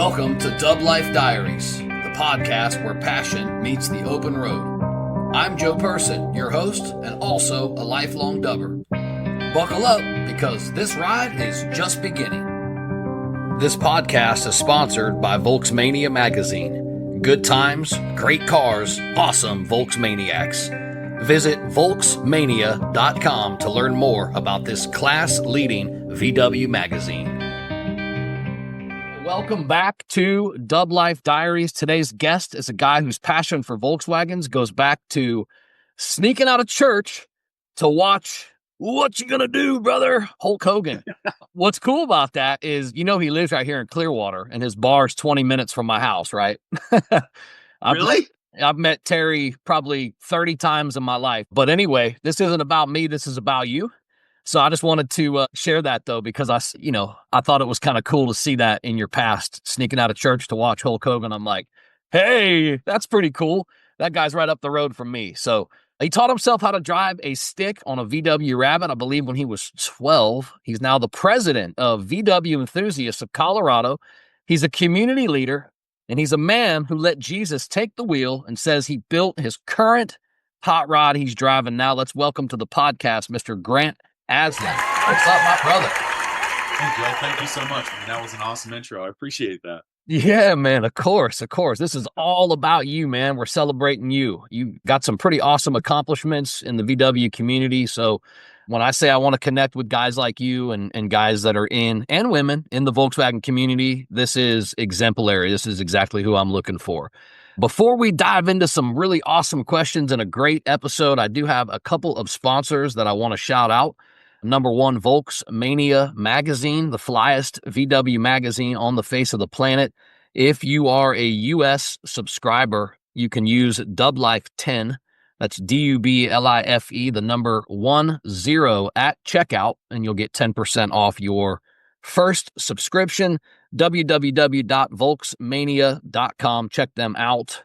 Welcome to DubLife Diaries, the podcast where passion meets the open road. I'm Joe Person, your host and also a lifelong dubber. Buckle up because this ride is just beginning. This podcast is sponsored by Volksmania magazine. Good times, great cars, awesome Volksmaniacs. Visit Volksmania.com to learn more about this class-leading VW magazine. Welcome back to DubLife Diaries. Today's guest is a guy whose passion for Volkswagens goes back to sneaking out of church to watch What You Gonna Do, Brother? Hulk Hogan. What's cool about that is, he lives right here in Clearwater, and his bar's 20 minutes from my house, right? Really? I've met Terry probably 30 times in my life. But anyway, this isn't about me. This is about you. So I just wanted to share that, though, because I thought it was kind of cool to see that in your past, sneaking out of church to watch Hulk Hogan. I'm like, hey, that's pretty cool. That guy's right up the road from me. So he taught himself how to drive a stick on a VW Rabbit, I believe, when he was 12. He's now the president of VW Enthusiasts of Colorado. He's a community leader, and he's a man who let Jesus take the wheel and says he built his current hot rod he's driving now. Let's welcome to the podcast, Mr. Grant Aslin. What's up, my brother? Hey, Joe. Thank you so much, man. That was an awesome intro. I appreciate that. Yeah, man. Of course. This is all about you, man. We're celebrating you. You got some pretty awesome accomplishments in the VW community. So when I say I want to connect with guys like you and guys that are in, and women in the Volkswagen community, this is exemplary. This is exactly who I'm looking for. Before we dive into some really awesome questions and a great episode, I do have a couple of sponsors that I want to shout out. Number one, Volksmania magazine, the flyest VW magazine on the face of the planet. If you are a U.S. subscriber, you can use DubLife 10. That's DUBLIFE, the number 10 at checkout, and you'll get 10% off your first subscription. www.volksmania.com. Check them out.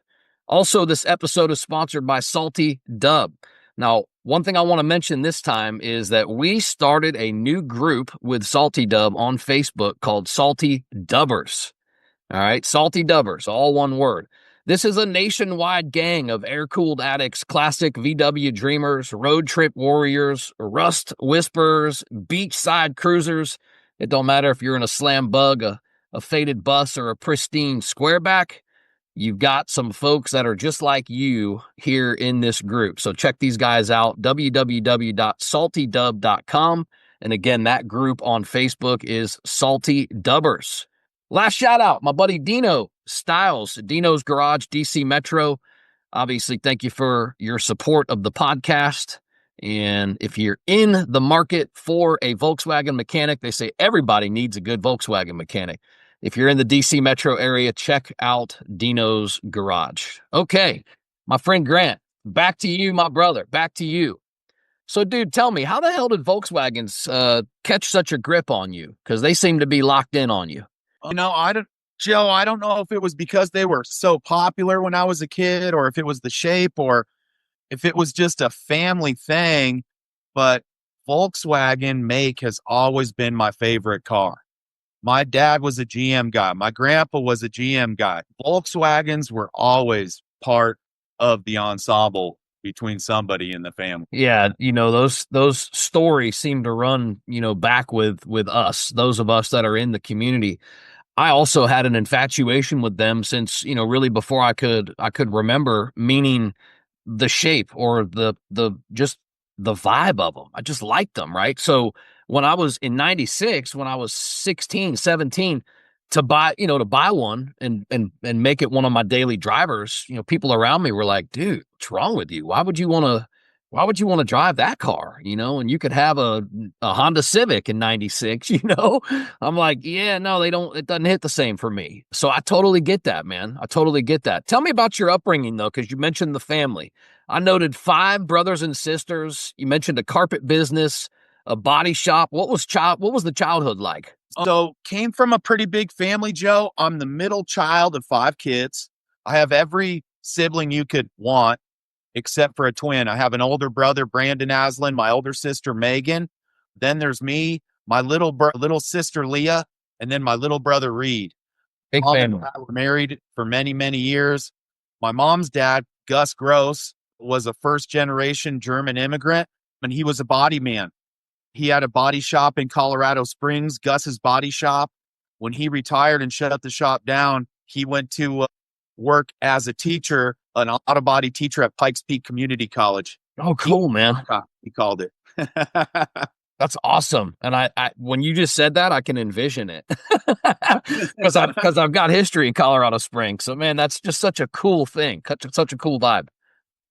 Also, this episode is sponsored by Salty Dub. Now, one thing I want to mention this time is that we started a new group with Salty Dub on Facebook called Salty Dubbers. All right, Salty Dubbers, all one word. This is a nationwide gang of air-cooled addicts, classic VW dreamers, road trip warriors, rust whisperers, beachside cruisers. It don't matter if you're in a slam bug, a faded bus, or a pristine squareback. You've got some folks that are just like you here in this group. So check these guys out, www.saltydub.com. And again, that group on Facebook is Salty Dubbers. Last shout out, my buddy Dino Styles, Dino's Garage, DC Metro. Obviously, thank you for your support of the podcast. And if you're in the market for a Volkswagen mechanic, they say everybody needs a good Volkswagen mechanic. If you're in the DC metro area, check out Dino's Garage. Okay, my friend Grant, back to you, my brother, back to you. So, dude, tell me, how the hell did Volkswagens catch such a grip on you? Because they seem to be locked in on you. Joe, I don't know if it was because they were so popular when I was a kid, or if it was the shape, or if it was just a family thing, but Volkswagen make has always been my favorite car. My dad was a GM guy. My grandpa was a GM guy. Volkswagens were always part of the ensemble between somebody in the family. Yeah, those stories seem to run, back with us, those of us that are in the community. I also had an infatuation with them since, really before I could remember, meaning the shape or the just the vibe of them. I just liked them, right? So when I was in 96, when I was 16, 17, to buy one and make it one of my daily drivers, people around me were like, dude, what's wrong with you? Why would you want to drive that car? And you could have a Honda Civic in 96, I'm like, yeah, no, it doesn't hit the same for me. So I totally get that, man. I totally get that. Tell me about your upbringing though, because you mentioned the family. I noted 5 brothers and sisters. You mentioned a carpet business, a body shop. What was the childhood like? So came from a pretty big family, Joe. I'm the middle child of 5 kids. I have every sibling you could want, except for a twin. I have an older brother, Brandon Aslin, my older sister, Megan. Then there's me, my little sister, Leah, and then my little brother, Reed. Big Mom and fan. dad were married for many, many years. My mom's dad, Gus Gross, was a first generation German immigrant, and he was a body man. He had a body shop in Colorado Springs, Gus's Body Shop. When he retired and shut the shop down, he went to work as a teacher, an auto body teacher at Pikes Peak Community College. Oh, cool, man. He called it. That's awesome. And I when you just said that, I can envision it because I've got history in Colorado Springs. So man, that's just such a cool thing. Such a cool vibe.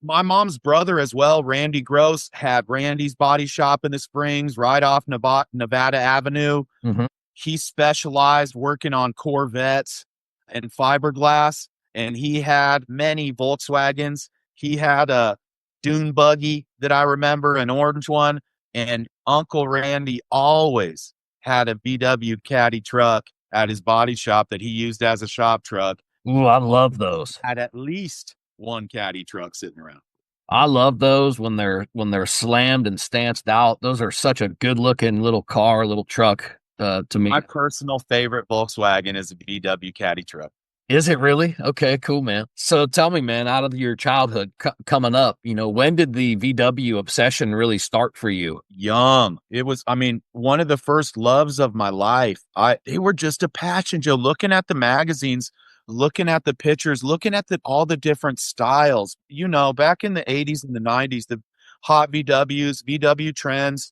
My mom's brother as well, Randy Gross, had Randy's Body Shop in the Springs right off Nevada Avenue. Mhm. He specialized working on Corvettes and fiberglass, and he had many Volkswagens. He had a dune buggy that I remember, an orange one, and Uncle Randy always had a VW Caddy truck at his body shop that he used as a shop truck. Ooh, I love those. Had at least one Caddy truck sitting around. I love those when they're slammed and stanced out. Those are such a good looking little car, little truck to me. My personal favorite Volkswagen is a VW Caddy truck. Is it really? Okay, cool, man. So tell me, man, out of your childhood coming up, when did the VW obsession really start for you? Young. It was, I mean, one of the first loves of my life. They were just a passion, Joe. Looking at the magazines, looking at the pictures, looking at all the different styles. Back in the 80s and the 90s, the hot VWs, VW trends.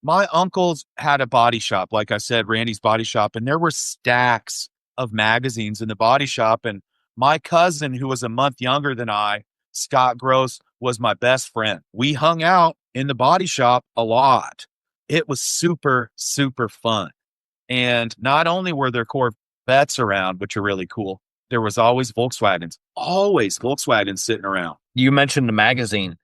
My uncles had a body shop, like I said, Randy's Body Shop, and there were stacks of magazines in the body shop. And my cousin, who was a month younger than I, Scott Gross, was my best friend. We hung out in the body shop a lot. It was super, super fun. And not only were there Corvettes around, which are really cool, there was always Volkswagens sitting around. You mentioned the magazine.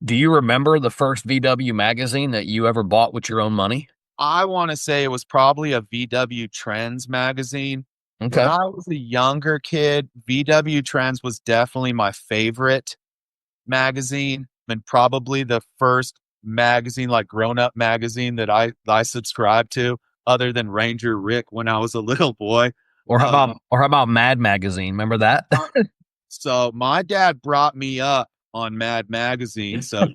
Do you remember the first VW magazine that you ever bought with your own money? I want to say it was probably a VW Trends magazine. Okay. When I was a younger kid, VW Trends was definitely my favorite magazine, and probably the first magazine, like grown-up magazine, that I subscribed to, other than Ranger Rick when I was a little boy. Or how about Mad Magazine? Remember that? So my dad brought me up on Mad Magazine. So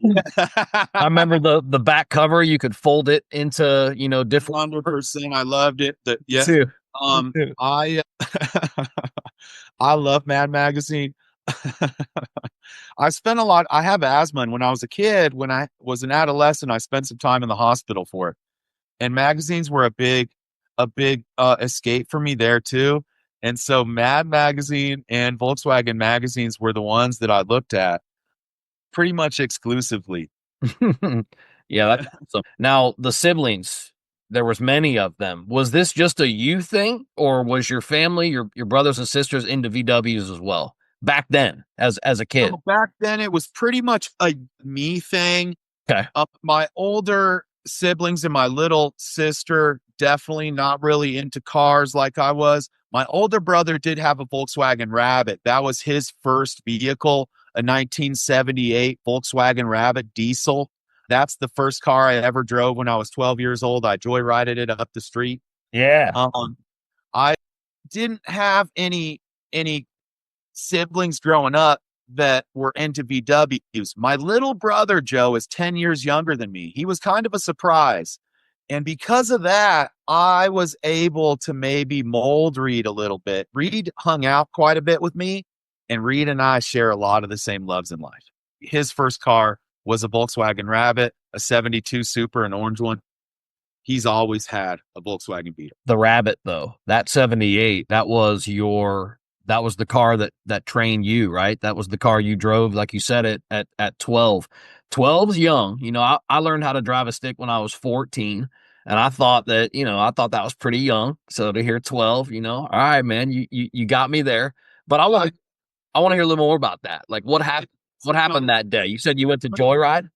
I remember the back cover. You could fold it into different. 100%. I loved it. Yeah. Too. I I love Mad Magazine. I spent a lot. I have asthma, and when I was a kid, when I was an adolescent, I spent some time in the hospital for it. And magazines were a big escape for me there too. And so Mad Magazine and Volkswagen magazines were the ones that I looked at pretty much exclusively. Yeah, that's awesome. Now the siblings, there was many of them. Was this just a you thing, or was your family, your brothers and sisters into VWs as well back then as a kid? So back then, it was pretty much a me thing. Okay. My older siblings and my little sister definitely not really into cars like I was. My older brother did have a Volkswagen Rabbit. That was his first vehicle, a 1978 Volkswagen Rabbit diesel. That's the first car I ever drove when I was 12 years old. I joyrided it up the street. Yeah. I didn't have any siblings growing up that were into VWs. My little brother, Joe, is 10 years younger than me. He was kind of a surprise. And because of that, I was able to maybe mold Reed a little bit. Reed hung out quite a bit with me, and Reed and I share a lot of the same loves in life. His first car was a Volkswagen Rabbit, a 72 Super, an orange one. He's always had a Volkswagen Beetle. The Rabbit, though, that 78, that was the car that trained you, right? That was the car you drove, like you said it at 12. 12's young. I learned how to drive a stick when I was 14, and I thought that was pretty young. So to hear 12, all right, man, you got me there. But I want to hear a little more about that. Like what happened that day? You said you went to Joyride?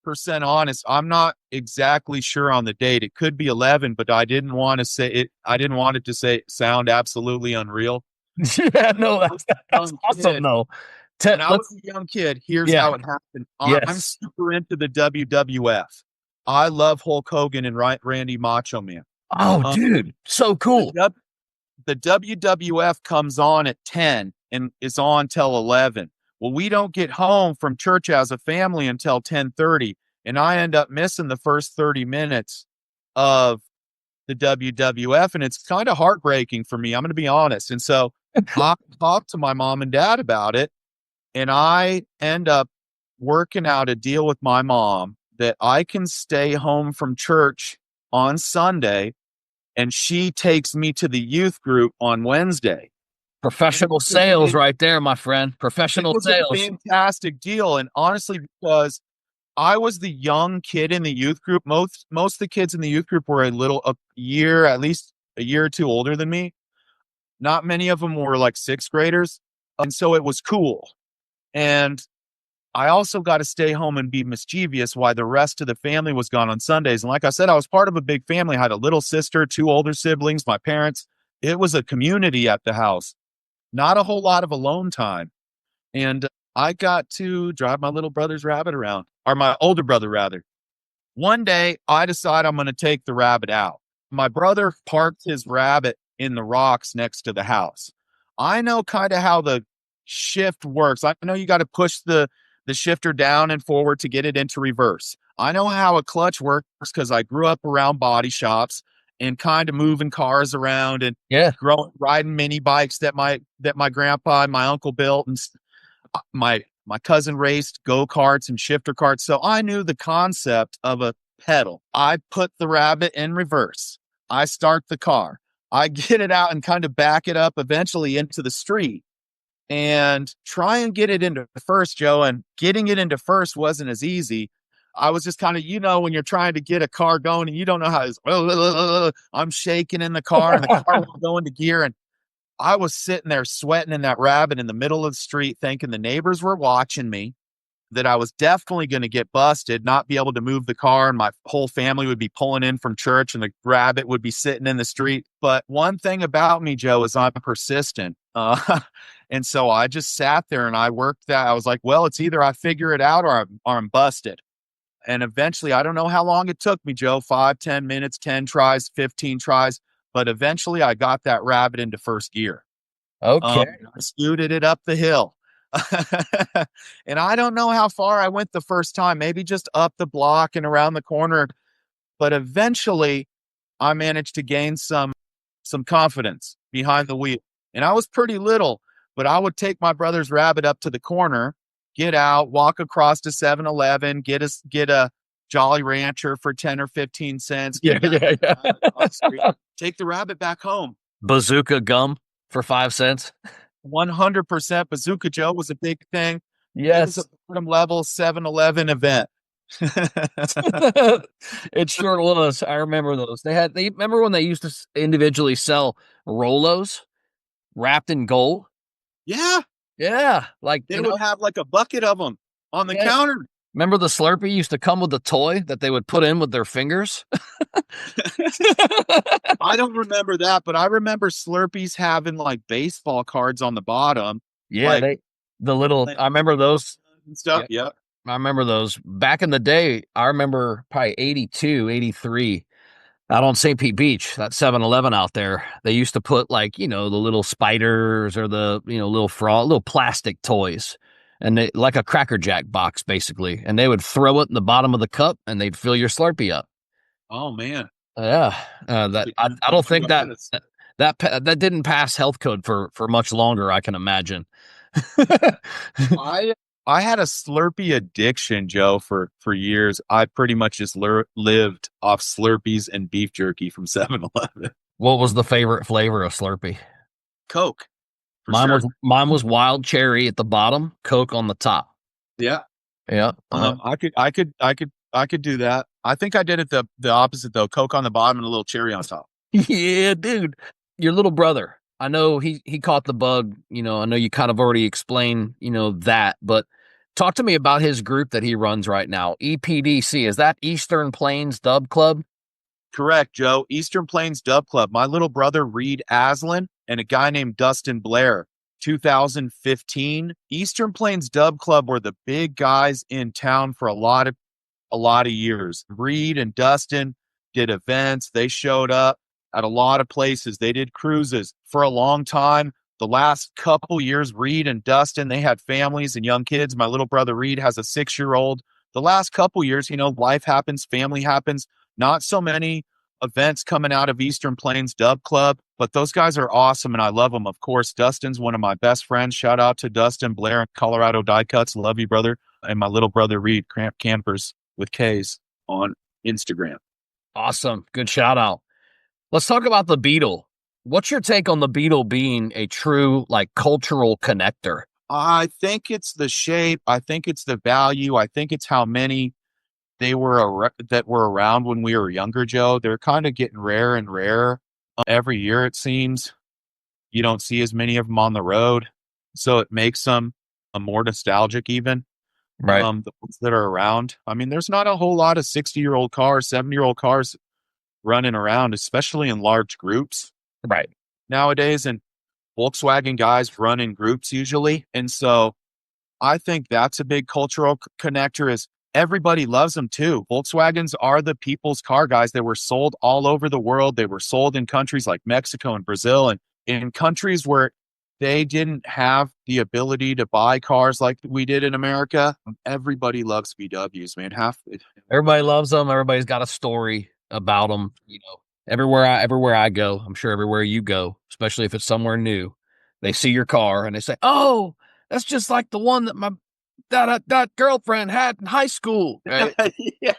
Percent honest, I'm not exactly sure on the date. It could be 11, but I didn't want to say it. I didn't want it to sound absolutely unreal. Yeah, no, that's awesome. No, when I was a young kid, here's how it happened. Yes. I'm super into the WWF. I love Hulk Hogan and Randy Macho Man. Oh, dude, so cool. the WWF comes on at 10 and is on till 11. Well, we don't get home from church as a family until 10:30, and I end up missing the first 30 minutes of the WWF, and it's kind of heartbreaking for me. I'm going to be honest. And so I talked to my mom and dad about it, and I end up working out a deal with my mom that I can stay home from church on Sunday, and she takes me to the youth group on Wednesday. Professional sales right there, my friend. Professional It was sales. a fantastic deal. And honestly, because I was the young kid in the youth group, most of the kids in the youth group were a year, at least a year or two older than me. Not many of them were like sixth graders. And so it was cool. And I also got to stay home and be mischievous while the rest of the family was gone on Sundays. And like I said, I was part of a big family. I had a little sister, two older siblings, my parents. It was a community at the house, not a whole lot of alone time. And I got to drive my little brother's Rabbit around, or my older brother, rather. One day, I decide I'm going to take the Rabbit out. My brother parked his Rabbit in the rocks next to the house. I know kind of how the shift works. I know you got to push the shifter down and forward to get it into reverse. I know how a clutch works because I grew up around body shops and kind of moving cars around and riding mini bikes that my grandpa and my uncle built, and my cousin raced go-karts and shifter carts. So I knew the concept of a pedal. I put the Rabbit in reverse. I start the car. I get it out and kind of back it up eventually into the street and try and get it into first, Joe. And getting it into first wasn't as easy. I was just kind of, when you're trying to get a car going and you don't know how it's, I'm shaking in the car and the car won't go into gear. And I was sitting there sweating in that Rabbit in the middle of the street, thinking the neighbors were watching me, that I was definitely going to get busted, not be able to move the car, and my whole family would be pulling in from church and the Rabbit would be sitting in the street. But one thing about me, Joe, is I'm persistent. And so I just sat there and I worked that. I was like, well, it's either I figure it out or I'm busted. And eventually, I don't know how long it took me, Joe, 5, 10 minutes, 10 tries, 15 tries. But eventually I got that Rabbit into first gear. Okay. I scooted it up the hill. And I don't know how far I went the first time, maybe just up the block and around the corner. But eventually I managed to gain some confidence behind the wheel. And I was pretty little, but I would take my brother's Rabbit up to the corner, get out, walk across to 7-Eleven, get a Jolly Rancher for 10 or 15 cents. Yeah. Take the Rabbit back home. Bazooka gum for 5 cents. 100% Bazooka Joe was a big thing. Yes. It was a bottom level 7-Eleven event. It sure was. I remember those. They remember when they used to individually sell Rolos wrapped in gold? Yeah. Yeah. Like They would have like a bucket of them on the counter. Remember the Slurpee used to come with a toy that they would put in with their fingers? I don't remember that, but I remember Slurpees having like baseball cards on the bottom. Yeah, like, I remember those and stuff. Yeah. I remember those back in the day. I remember probably 82, 83 out on St. Pete Beach, that 7-Eleven out there. They used to put like, the little spiders or the, little plastic toys. And they, like a Cracker Jack box, basically. And they would throw it in the bottom of the cup, and they'd fill your Slurpee up. Oh man. Yeah. I don't think that didn't pass health code for much longer, I can imagine. I had a Slurpee addiction, Joe, for years. I pretty much just lived off Slurpees and beef jerky from 7-Eleven. What was the favorite flavor of Slurpee? Coke. Mine was wild cherry at the bottom, Coke on the top. Yeah. Yeah. I could do that. I think I did it the opposite though. Coke on the bottom and a little cherry on top. Yeah, dude. Your little brother. I know he caught the bug. I know you kind of already explained, that, but talk to me about his group that he runs right now. EPDC. Is that Eastern Plains Dub Club? Correct, Joe. Eastern Plains Dub Club. My little brother, Grant Aslin, and a guy named Dustin Blair. 2015. Eastern Plains Dub Club were the big guys in town for a lot of years. Reed and Dustin did events. They showed up. at a lot of places. They did cruises for a long time. The last couple years, Reed and Dustin, they had families and young kids. My little brother Reed has a 6-year-old. The last couple years, life happens, family happens. Not so many events coming out of Eastern Plains Dub Club, but those guys are awesome and I love them. Of course, Dustin's one of my best friends. Shout out to Dustin Blair and Colorado Die Cuts. Love you, brother. And my little brother Reed, Cramp Campers with K's on Instagram. Awesome. Good shout out. Let's talk about the Beetle. What's your take on the Beetle being a true cultural connector? I think it's the shape. I think it's the value. I think it's how many that were around when we were younger, Joe. They're kind of getting rare and rarer every year, it seems. You don't see as many of them on the road, so it makes them more nostalgic even. Right. The ones that are around. I mean, there's not a whole lot of 60-year-old cars, 70-year-old cars running around, especially in large groups. Right. Nowadays, and Volkswagen guys run in groups usually. And so I think that's a big cultural connector is everybody loves them too. Volkswagens are the people's car, guys. They were sold all over the world. They were sold in countries like Mexico and Brazil and in countries where they didn't have the ability to buy cars like we did in America. Everybody loves VWs, man. Everybody loves them. Everybody's got a story about them. Everywhere I go, I'm sure everywhere you go, especially if it's somewhere new, they see your car and they say, "Oh, that's just like the one that that girlfriend had in high school." Right? Yeah.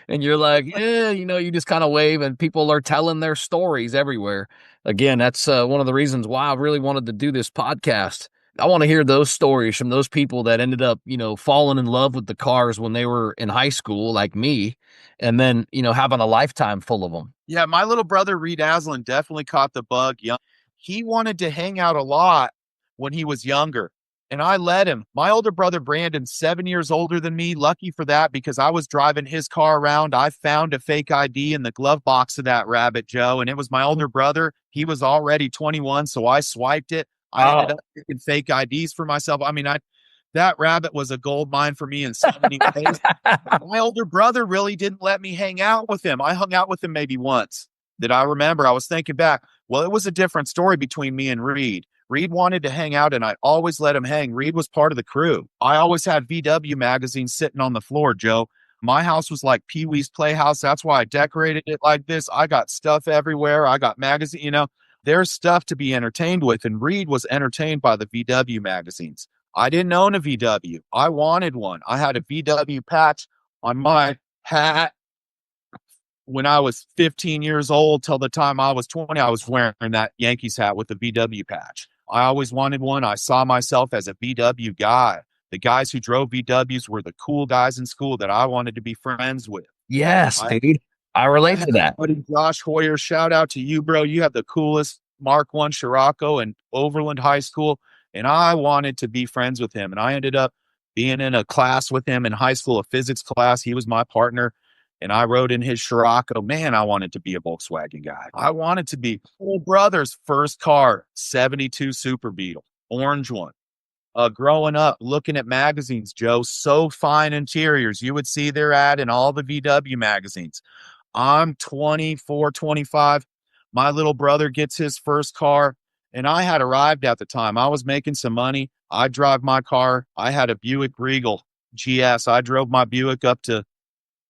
And you're like, yeah, you just kind of wave and people are telling their stories everywhere. Again, that's one of the reasons why I really wanted to do this podcast. I want to hear those stories from those people that ended up, falling in love with the cars when they were in high school, like me, and then, having a lifetime full of them. Yeah, my little brother Reed Aslin definitely caught the bug. He wanted to hang out a lot when he was younger, and I let him. My older brother Brandon's 7 years older than me. Lucky for that, because I was driving his car around. I found a fake ID in the glove box of that Rabbit, Joe, and it was my older brother. He was already 21, so I swiped it. I ended up making fake IDs for myself. I mean, that Rabbit was a gold mine for me in so many ways. My older brother really didn't let me hang out with him. I hung out with him maybe once that I remember. I was thinking back. Well, it was a different story between me and Reed. Reed wanted to hang out and I always let him hang. Reed was part of the crew. I always had VW magazines sitting on the floor, Joe. My house was like Pee-wee's Playhouse. That's why I decorated it like this. I got stuff everywhere. I got magazine, there's stuff to be entertained with. And Reed was entertained by the VW magazines. I didn't own a VW. I wanted one. I had a VW patch on my hat when I was 15 years old till the time I was 20. I was wearing that Yankees hat with the VW patch. I always wanted one. I saw myself as a VW guy. The guys who drove VWs were the cool guys in school that I wanted to be friends with. Yes, dude. I relate to that. Buddy Josh Hoyer, shout out to you, bro. You have the coolest Mark I Scirocco in Overland High School, and I wanted to be friends with him. And I ended up being in a class with him in high school, a physics class. He was my partner, and I rode in his Scirocco. Man, I wanted to be a Volkswagen guy. I wanted to be my brother's first car, 72 Super Beetle, orange one. Growing up, looking at magazines, Joe, so fine interiors. You would see their ad in all the VW magazines. I'm 24, 25. My little brother gets his first car, and I had arrived at the time. I was making some money. I drive my car. I had a Buick Regal GS. I drove my Buick up to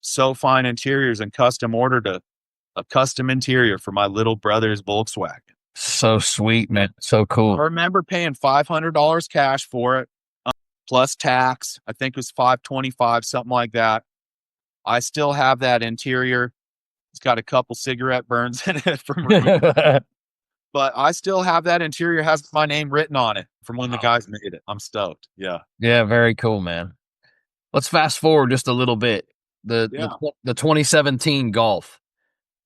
So Fine Interiors and custom ordered a custom interior for my little brother's Volkswagen. So sweet, man. So cool. I remember paying $500 cash for it, plus tax. I think it was $525, something like that. I still have that interior. It's got a couple cigarette burns in it from but I still have that interior, has my name written on it from when the guys made it. I'm stoked. Yeah. Yeah, very cool, man. Let's fast forward just a little bit. The 2017 Golf.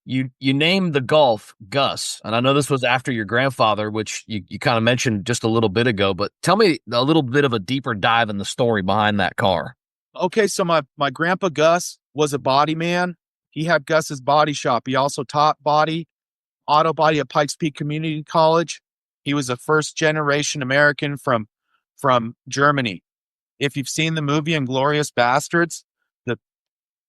You named the Golf Gus, and I know this was after your grandfather, which you kind of mentioned just a little bit ago, but tell me a little bit of a deeper dive in the story behind that car. Okay, so my grandpa Gus was a body man. He had Gus's body shop. He also taught auto body at Pikes Peak Community College. He was a first generation American from Germany. If you've seen the movie Inglourious Bastards,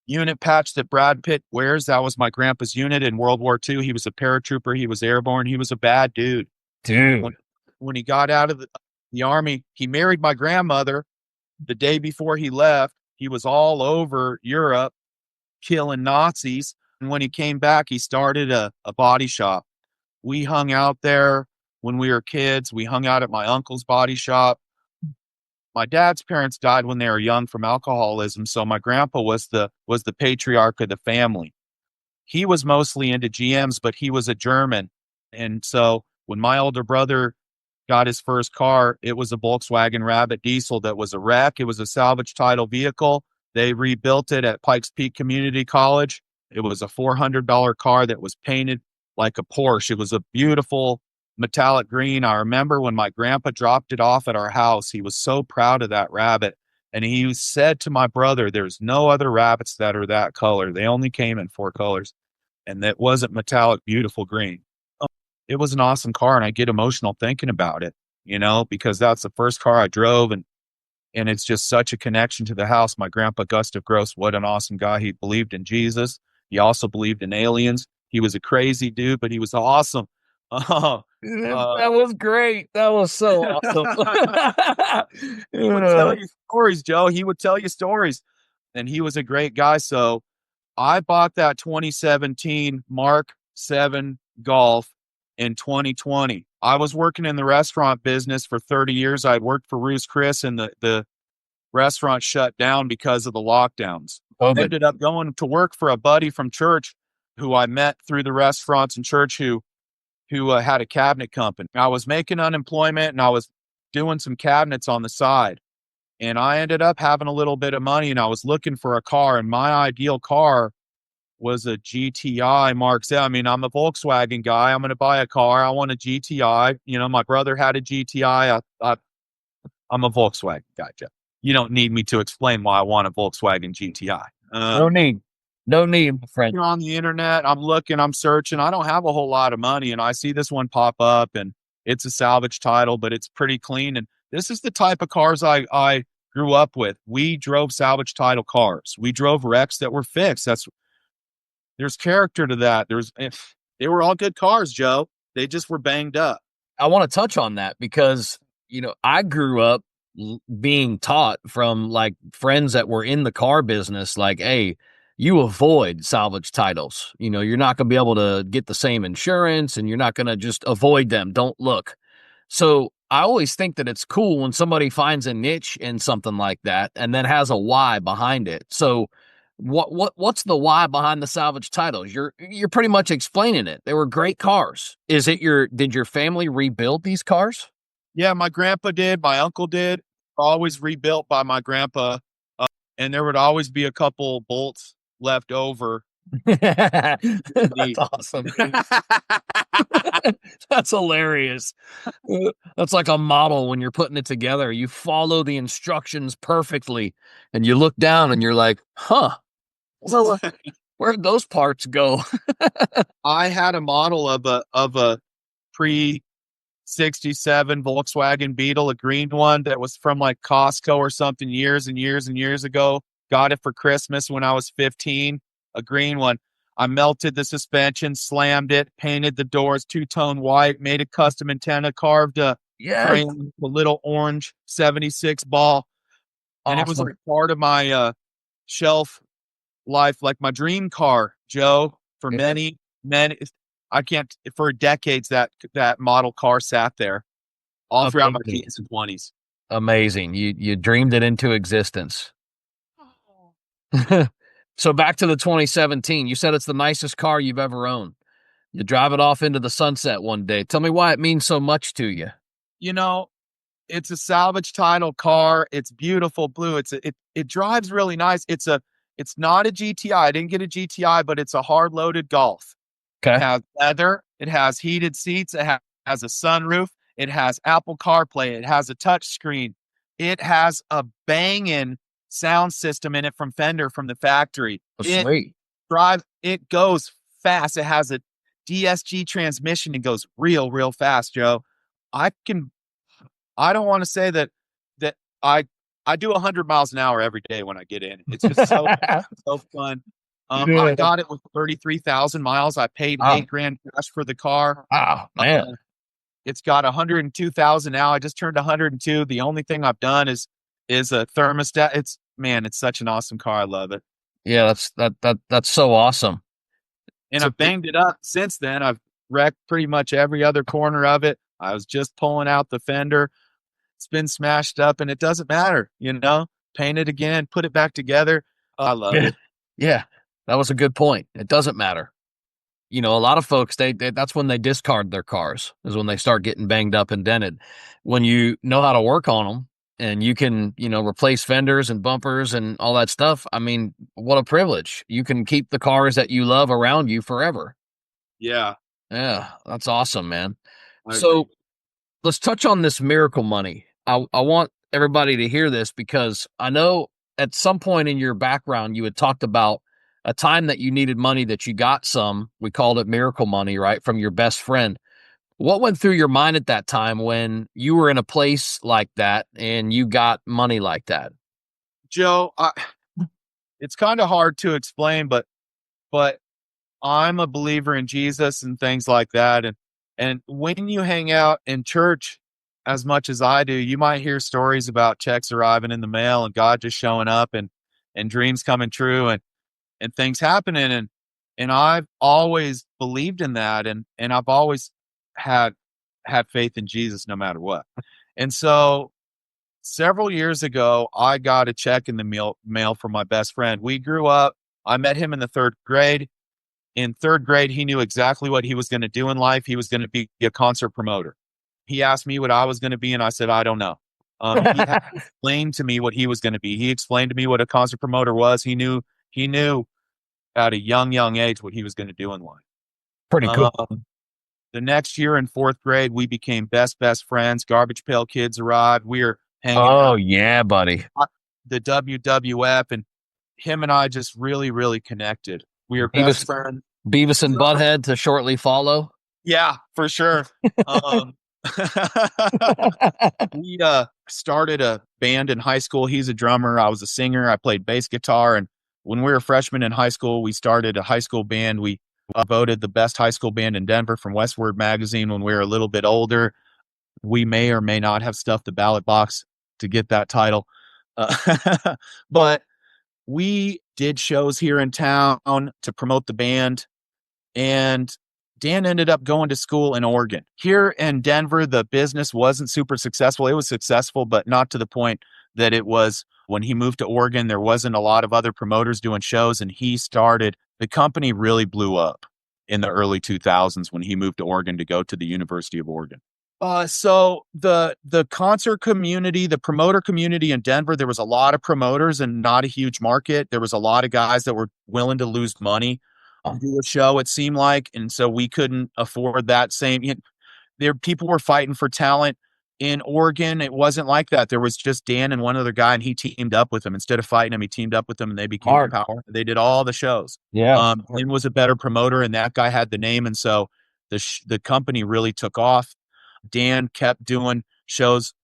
unit patch that Brad Pitt wears. That was my grandpa's unit in World War II. He was a paratrooper. He was airborne. He was a bad dude. Dude. When he got out of the army, he married my grandmother. The day before he left, he was all over Europe killing Nazis. And when he came back, he started a body shop. We hung out there when we were kids. We hung out at my uncle's body shop. My dad's parents died when they were young from alcoholism, so my grandpa was the patriarch of the family. He was mostly into GMs, but he was a German. And so when my older brother got his first car, it was a Volkswagen Rabbit diesel that was a wreck. It was a salvage title vehicle. They rebuilt it at Pikes Peak Community College. It was a $400 car that was painted like a Porsche. It was a beautiful metallic green. I remember when my grandpa dropped it off at our house, he was so proud of that Rabbit. And he said to my brother, there's no other Rabbits that are that color. They only came in 4 colors. And that wasn't metallic, beautiful green. It was an awesome car, and I get emotional thinking about it, because that's the first car I drove, and it's just such a connection to the house. My grandpa, Gustav Gross, what an awesome guy. He believed in Jesus. He also believed in aliens. He was a crazy dude, but he was awesome. That was great. That was so awesome. He would tell you stories, Joe. He would tell you stories, and he was a great guy. So I bought that 2017 Mark 7 Golf in 2020. I was working in the restaurant business for 30 years. I'd worked for Ruth's Chris, and the restaurant shut down because of the lockdowns. I ended up going to work for a buddy from church who I met through the restaurants in church who had a cabinet company. I was making unemployment, and I was doing some cabinets on the side. And I ended up having a little bit of money, and I was looking for a car, and my ideal car was a GTI Mark 7. I mean, I'm a Volkswagen guy. I'm going to buy a car. I want a GTI. My brother had a GTI. I'm a Volkswagen guy, Jeff. You don't need me to explain why I want a Volkswagen GTI. No need, my friend. On the internet, I'm looking, I'm searching. I don't have a whole lot of money, and I see this one pop up, and it's a salvage title, but it's pretty clean. And this is the type of cars I grew up with. We drove salvage title cars. We drove wrecks that were fixed. There's character to that. They were all good cars, Joe. They just were banged up. I want to touch on that because, I grew up being taught from like friends that were in the car business, like, hey, you avoid salvage titles. You're not going to be able to get the same insurance, and you're not going to just avoid them. Don't look. So I always think that it's cool when somebody finds a niche in something like that and then has a why behind it. So what's the why behind the salvage titles? You're pretty much explaining it. They were great cars. Did your family rebuild these cars? Yeah, my grandpa did. My uncle did. Always rebuilt by my grandpa. And there would always be a couple bolts left over. That's awesome. That's hilarious. That's like a model when you're putting it together. You follow the instructions perfectly, and you look down and you're like, huh, well, where'd those parts go? I had a model of a pre-67 Volkswagen Beetle, a green one that was from like Costco or something years and years and years ago. Got it for Christmas when I was 15, a green one. I melted the suspension, slammed it, painted the doors two-tone white, made a custom antenna, carved a frame, a little orange 76 ball. Awesome. And it was like part of my shelf life, like my dream car, Joe, for many, for decades that model car sat there all throughout my teens and 20s. Amazing. You dreamed it into existence. So back to the 2017, you said it's the nicest car you've ever owned. You drive it off into the sunset one day. Tell me why it means so much to you. It's a salvage title car. It's beautiful blue. It drives really nice. It's not a GTI. I didn't get a GTI, but it's a hard loaded Golf. Okay. It has leather. It has heated seats. It has a sunroof. It has Apple CarPlay. It has a touch screen. It has a banging sound system in it from Fender from the factory. Sweet. It goes fast. It has a DSG transmission. It goes real fast, Joe. I don't want to say that I I do 100 miles an hour every day when I get in. It's just so fun. I Yeah. got it with 33,000 miles. I paid Oh, 8 grand cash for the car. wow, man. It's got 102,000 now. I just turned 102. The only thing I've done is a thermostat. It's such an awesome car. I love it. Yeah, that's so awesome. And So, I've banged it up since then. I've wrecked pretty much every other corner of it. I was just pulling out the fender. It's been smashed up and it doesn't matter, paint it again, put it back together. I love yeah, it. yeah, that was a good point. It doesn't matter. A lot of folks, they that's when they discard their cars, is when they start getting banged up and dented. When you know how to work on them and you can, replace fenders and bumpers and all that stuff, I mean, what a privilege. You can keep the cars that you love around you forever. Yeah, Yeah, that's awesome, man. I agree. So let's touch on this miracle money. I want everybody to hear this because I know at some point in your background you had talked about a time that you needed money that you got some, we called it miracle money, right, from your best friend. What went through your mind at that time when you were in a place like that and you got money like that? Joe, it's kind of hard to explain, but I'm a believer in Jesus and things like that. And when you hang out in church as much as I do, you might hear stories about checks arriving in the mail and God just showing up and dreams coming true and things happening. And I've always believed in that. And I've always had faith in Jesus no matter what. And so several years ago, I got a check in the mail from my best friend. We grew up. I met him in the third grade. In third grade, he knew exactly what he was going to do in life. He was going to be a concert promoter. He asked me what I was going to be, and I said, I don't know. He had explained to me what he was going to be. He explained to me what a concert promoter was. He knew at a young age what he was going to do in life. Pretty cool. The next year in fourth grade, we became best friends. Garbage Pail Kids arrived. We were hanging Oh, out yeah, buddy. the WWF, and him and I just really, really connected. We were best friends. Beavis and Butthead to shortly follow. Yeah, for sure. We started a band in high school. He's a drummer. I was a singer. I played bass guitar. And when we were freshmen in high school, we started a high school band. We voted the best high school band in Denver from Westward Magazine when we were a little bit older. We may or may not have stuffed the ballot box to get that title. But we did shows here in town to promote the band. And Dan ended up going to school in Oregon. Here in Denver, the business wasn't super successful. It was successful, but not to the point that it was when he moved to Oregon. There wasn't a lot of other promoters doing shows, and the company really blew up in the early 2000s when he moved to Oregon to go to the University of Oregon. So the concert community, the promoter community in Denver, there was a lot of promoters and not a huge market. There was a lot of guys that were willing to lose money to do a show, it seemed like. And so we couldn't afford that same. People were fighting for talent in Oregon. It wasn't like that. There was just Dan and one other guy, and he teamed up with him. Instead of fighting him, he teamed up with them, and they became the power. They did all the shows. Yeah. Lynn was a better promoter, and that guy had the name. And so the company really took off. Dan kept doing shows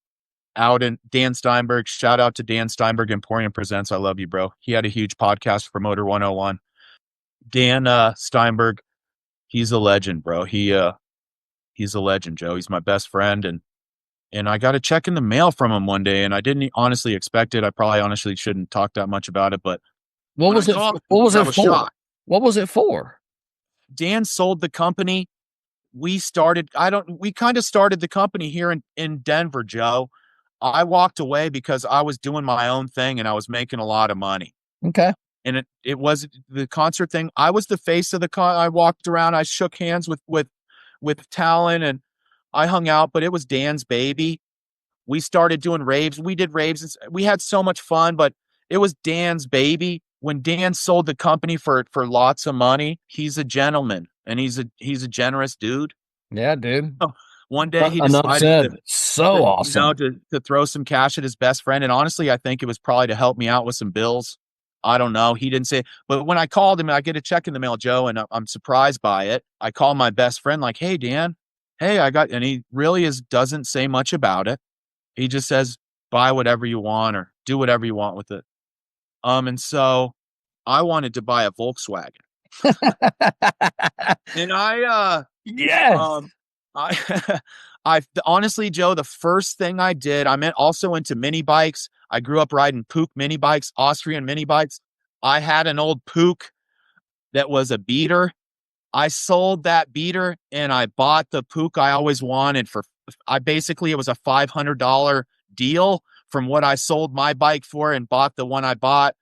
out in Dan Steinberg. Shout out to Dan Steinberg, Emporium Presents. I love you, bro. He had a huge podcast, Promoter 101. Dan Steinberg, he's a legend, bro. He's a legend, Joe. He's my best friend, and I got a check in the mail from him one day, and I didn't honestly expect it. I probably honestly shouldn't talk that much about it, but what was it? What was it for? Shocked. What was it for? Dan sold the company. We kind of started the company here in Denver, Joe. I walked away because I was doing my own thing and I was making a lot of money. Okay. And it was the concert thing. I was the face of the I walked around. I shook hands with Talon and I hung out, but it was Dan's baby. We started doing raves. We did raves. We had so much fun, but it was Dan's baby. When Dan sold the company for lots of money, he's a gentleman and he's a generous dude. Yeah, dude. One day he decided awesome. To throw some cash at his best friend. And honestly, I think it was probably to help me out with some bills. I don't know. He didn't say, but when I called him, I get a check in the mail, Joe, and I'm surprised by it. I call my best friend like, hey, Dan, and he really doesn't say much about it. He just says, buy whatever you want or do whatever you want with it. And so I wanted to buy a Volkswagen. And Yes. I I honestly, Joe, the first thing I did, I'm also into mini bikes. I grew up riding Puch mini bikes, Austrian mini bikes. I had an old Puch that was a beater. I sold that beater and I bought the Puch I always wanted for, it was a $500 deal from what I sold my bike for and bought the one I bought.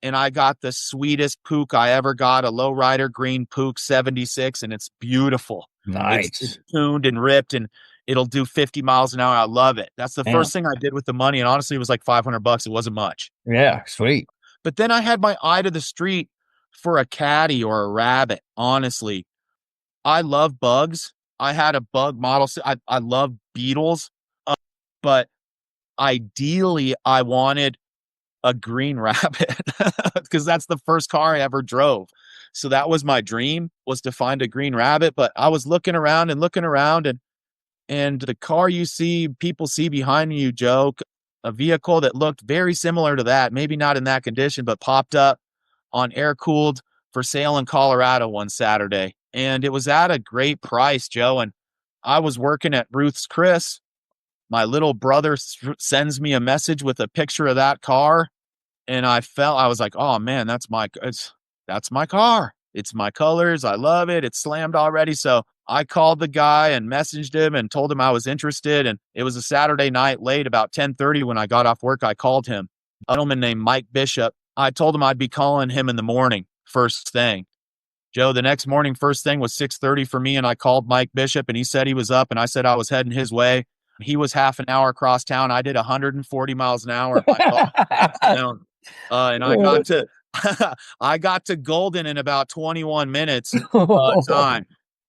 And I got the sweetest Puch I ever got, a lowrider green Puch 76, and it's beautiful. It's Nice. tuned and ripped, and it'll do 50 miles an hour. I love it. That's the Yeah. first thing I did with the money, and honestly, it was like $500. It wasn't much. Yeah, sweet. But then I had my eye to the street for a caddy or a rabbit. Honestly, I love bugs. I had a bug model. I love beetles, but ideally, I wanted a green rabbit because that's the first car I ever drove. So that was my dream, was to find a green rabbit. But I was looking around and the car people see behind you, Joe, a vehicle that looked very similar to that, maybe not in that condition, but popped up on air cooled for sale in Colorado one Saturday. And it was at a great price, Joe. And I was working at Ruth's Chris. My little brother sends me a message with a picture of that car. And I was like, oh man, that's my car. It's my colors. I love it. It's slammed already. So I called the guy and messaged him and told him I was interested. And it was a Saturday night late, about 10:30 when I got off work. I called him, a gentleman named Mike Bishop. I told him I'd be calling him in the morning, first thing. Joe, the next morning, first thing was 6:30 for me. And I called Mike Bishop and he said he was up and I said I was heading his way. He was half an hour across town. I did 140 miles an hour. And I got to Golden in about 21 minutes time.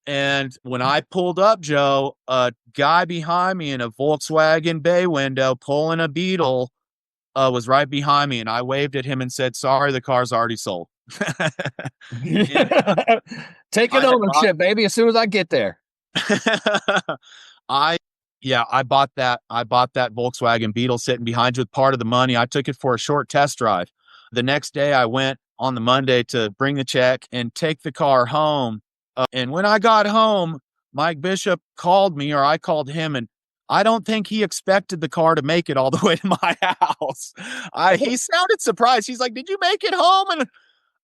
And when I pulled up, Joe, a guy behind me in a Volkswagen bay window pulling a Beetle was right behind me. And I waved at him and said, sorry, the car's already sold. Taking ownership, baby, as soon as I get there. I bought that Volkswagen Beetle sitting behind you with part of the money. I took it for a short test drive. The next day I went on the Monday to bring the check and take the car home. And when I got home, Mike Bishop called me, or I called him, and I don't think he expected the car to make it all the way to my house. He sounded surprised. He's like, did you make it home? And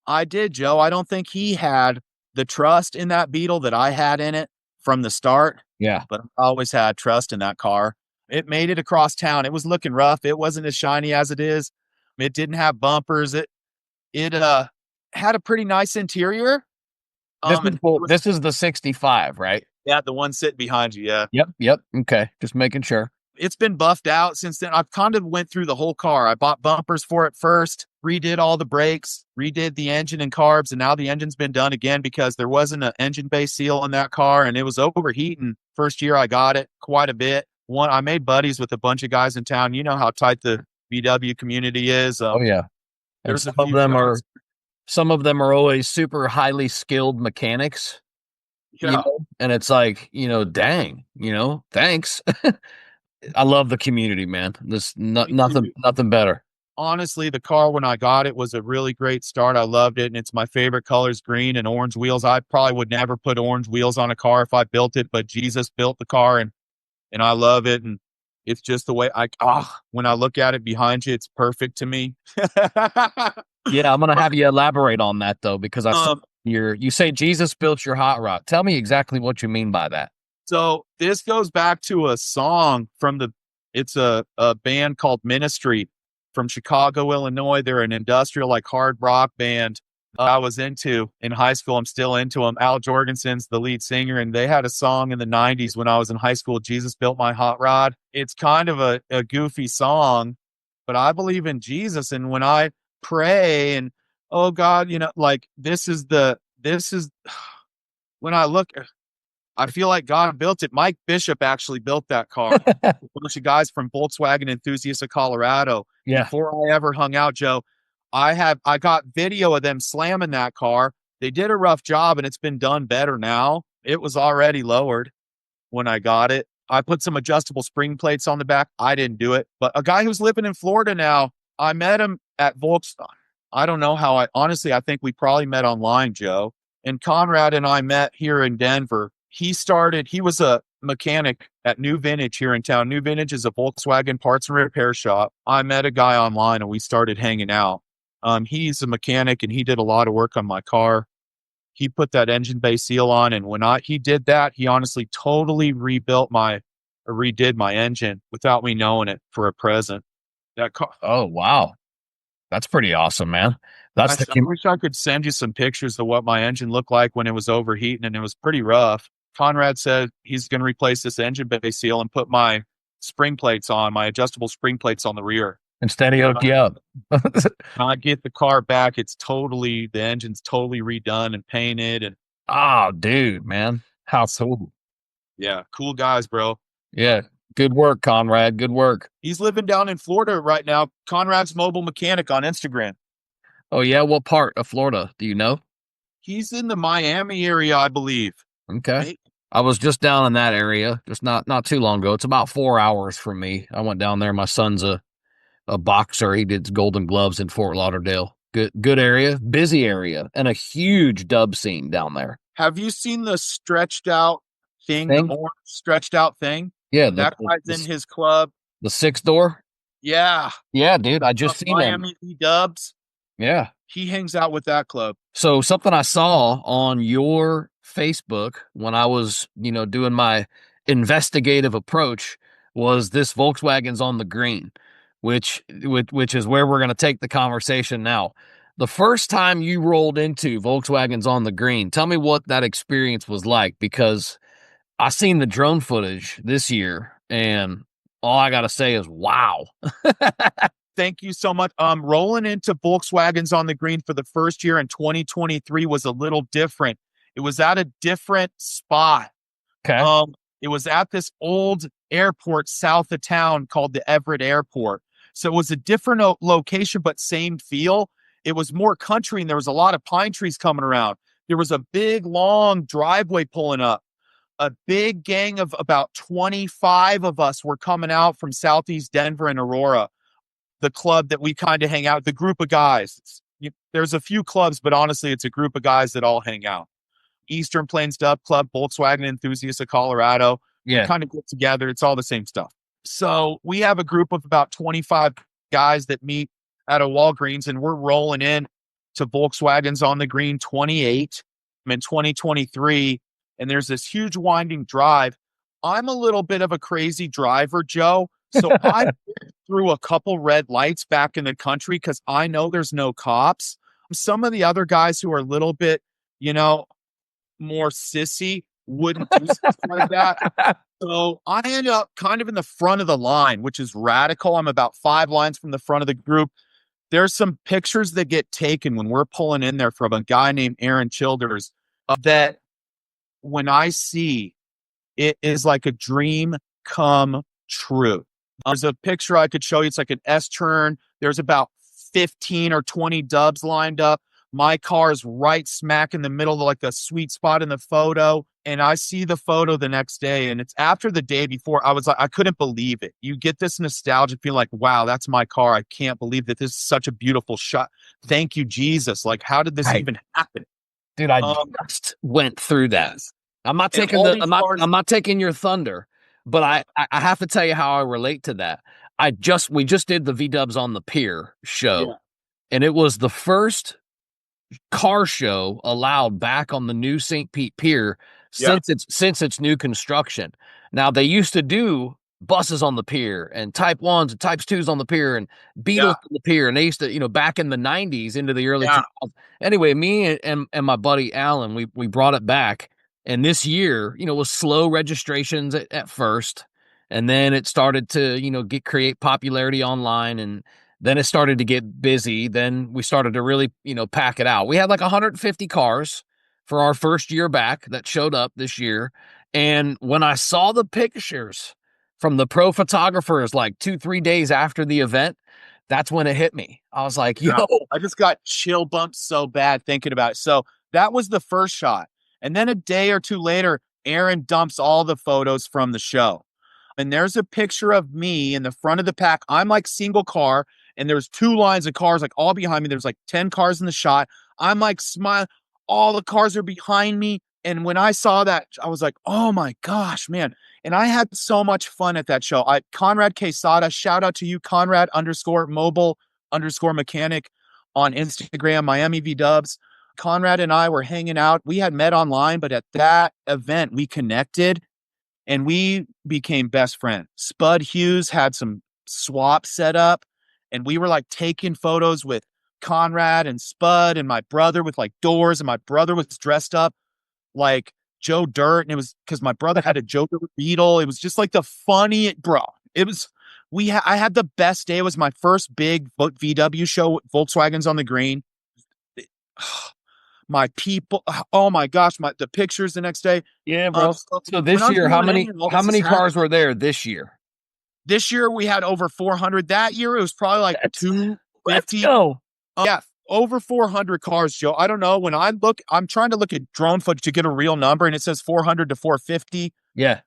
I did, Joe. I don't think he had the trust in that Beetle that I had in it from the start. Yeah. But I always had trust in that car. It made it across town. It was looking rough. It wasn't as shiny as it is. It didn't have bumpers. It had a pretty nice interior. This is the 65, right? Yeah, the one sitting behind you. Yeah. Yep. Okay. Just making sure. It's been buffed out since then. I've kind of went through the whole car. I bought bumpers for it first, redid all the brakes, redid the engine and carbs, and now the engine's been done again because there wasn't an engine bay seal in that car, and it was overheating. First year I got it quite a bit. I made buddies with a bunch of guys in town. You know how tight the VW community is. Oh yeah. And some of them are always super highly skilled mechanics. Yeah. You know? And it's like, dang, thanks. I love the community, man. Nothing better. Honestly, the car, when I got it, was a really great start. I loved it, and it's my favorite colors, green and orange wheels. I probably would never put orange wheels on a car if I built it, but Jesus built the car, and I love it, and it's just the way when I look at it behind you, it's perfect to me. Yeah, I'm gonna have you elaborate on that though, because you say Jesus built your hot rod. Tell me exactly what you mean by that. So this goes back to a song it's a band called Ministry from Chicago, Illinois. They're an industrial, like hard rock band I was into in high school. I'm still into them. Al Jorgensen's the lead singer, and they had a song in the 90s when I was in high school, Jesus Built My Hot Rod. It's kind of a goofy song, but I believe in Jesus. And when I pray and, oh God, when I look, I feel like God built it. Mike Bishop actually built that car. A bunch of guys from Volkswagen Enthusiasts of Colorado. Yeah. Before I ever hung out, Joe, I got video of them slamming that car. They did a rough job, and it's been done better now. It was already lowered when I got it. I put some adjustable spring plates on the back. I didn't do it, but a guy who's living in Florida now, I met him at Volkswagen. I don't know how I think we probably met online, Joe. And Conrad and I met here in Denver. He was a mechanic at New Vintage here in town. New Vintage is a Volkswagen parts and repair shop. I met a guy online and we started hanging out. He's a mechanic and he did a lot of work on my car. He put that engine bay seal on, and when he did that, he honestly totally redid my engine without me knowing it for a present. That car. Oh, wow. That's pretty awesome, man. I wish I could send you some pictures of what my engine looked like when it was overheating, and it was pretty rough. Conrad said he's going to replace this engine bay seal and put my my adjustable spring plates on the rear. Instead, he hooked you up. I get the car back. The engine's totally redone and painted. And oh, dude, man. How cool. Yeah, cool guys, bro. Yeah. Good work, Conrad. Good work. He's living down in Florida right now. Conrad's Mobile Mechanic on Instagram. Oh, yeah. What part of Florida? Do you know? He's in the Miami area, I believe. Okay. Right? I was just down in that area, just not too long ago. It's about 4 hours from me. I went down there. My son's a boxer. He did Golden Gloves in Fort Lauderdale. Good area, busy area, and a huge dub scene down there. Have you seen the stretched out thing? The orange stretched out thing? Yeah. That guy's in his club. The 6-door? Yeah. Yeah, dude. I just seen him. Miami Dubs. Yeah. He hangs out with that club. So something I saw on your Facebook when I was, doing my investigative approach was this Volkswagen's on the Green, which is where we're going to take the conversation now. The first time you rolled into Volkswagen's on the Green, tell me what that experience was like, because I seen the drone footage this year and all I got to say is, wow. Thank you so much. Rolling into Volkswagens on the Green for the first year in 2023 was a little different. It was at a different spot. Okay. It was at this old airport south of town called the Everett Airport. So it was a different location, but same feel. It was more country and there was a lot of pine trees coming around. There was a big, long driveway pulling up. A big gang of about 25 of us were coming out from Southeast Denver and Aurora. The club that we kind of hang out, the group of guys. There's a few clubs, but honestly, it's a group of guys that all hang out. Eastern Plains Dub Club, Volkswagen Enthusiasts of Colorado. Yeah. We kind of get together. It's all the same stuff. So we have a group of about 25 guys that meet at a Walgreens, and we're rolling in to Volkswagens on the Green 28 in 2023. And there's this huge winding drive. I'm a little bit of a crazy driver, Joe. So I threw a couple red lights back in the country because I know there's no cops. Some of the other guys who are a little bit, more sissy wouldn't do stuff like that. So I end up kind of in the front of the line, which is radical. I'm about 5 lines from the front of the group. There's some pictures that get taken when we're pulling in there from a guy named Aaron Childers that when I see it is like a dream come true. There's a picture I could show you. It's like an S-turn. There's about 15 or 20 dubs lined up. My car is right smack in the middle of like the sweet spot in the photo. And I see the photo the next day and it's after the day before. I was like, I couldn't believe it. You get this nostalgia feel like, wow, that's my car. I can't believe that this is such a beautiful shot. Thank you, Jesus. Like, how did this even happen? Dude, I just went through that. I'm not taking I'm not taking your thunder, but I have to tell you how I relate to that. We just did the V-Dubs on the Pier show, and it was the first car show allowed back on the new St. Pete Pier since its new construction. Now they used to do buses on the pier and Type 1s and Types 2s on the pier and Beetles on the pier, and they used to, back in the 90s into the early 2000s. Anyway, me and my buddy Alan, we brought it back, and this year, was slow registrations at first, and then it started to create popularity online, and then it started to get busy. Then we started to really pack it out. We had like 150 cars for our first year back that showed up this year, and when I saw the pictures from the pro photographers like 2-3 days after the event, that's when it hit me. I was like, yo, I just got chill bumps so bad thinking about it. So that was the first shot. And then a day or two later, Aaron dumps all the photos from the show. And there's a picture of me in the front of the pack. I'm like single car, and there's two lines of cars like all behind me. There's like 10 cars in the shot. I'm like smiling. All the cars are behind me. And when I saw that, I was like, oh my gosh, man. And I had so much fun at that show. Conrad Quesada, shout out to you, Conrad _mobile_mechanic on Instagram, Miami V Dubs. Conrad and I were hanging out. We had met online, but at that event, we connected and we became best friends. Spud Hughes had some swap set up, and we were like taking photos with Conrad and Spud and my brother with like doors, and my brother was dressed up like Joe Dirt, and it was because my brother had a Joe Dirt Beetle. It was just like the funny, bro. It was I had the best day. It was my first big VW show, Volkswagens on the Green. My people, oh my gosh, the pictures the next day. Yeah, bro. So this year, how many cars were there this year? This year we had over 400. That year it was probably like 250. Let's go. Yeah, over 400 cars, Joe. I don't know. When I'm trying to look at drone footage to get a real number, and it says 400 to 450. Yeah,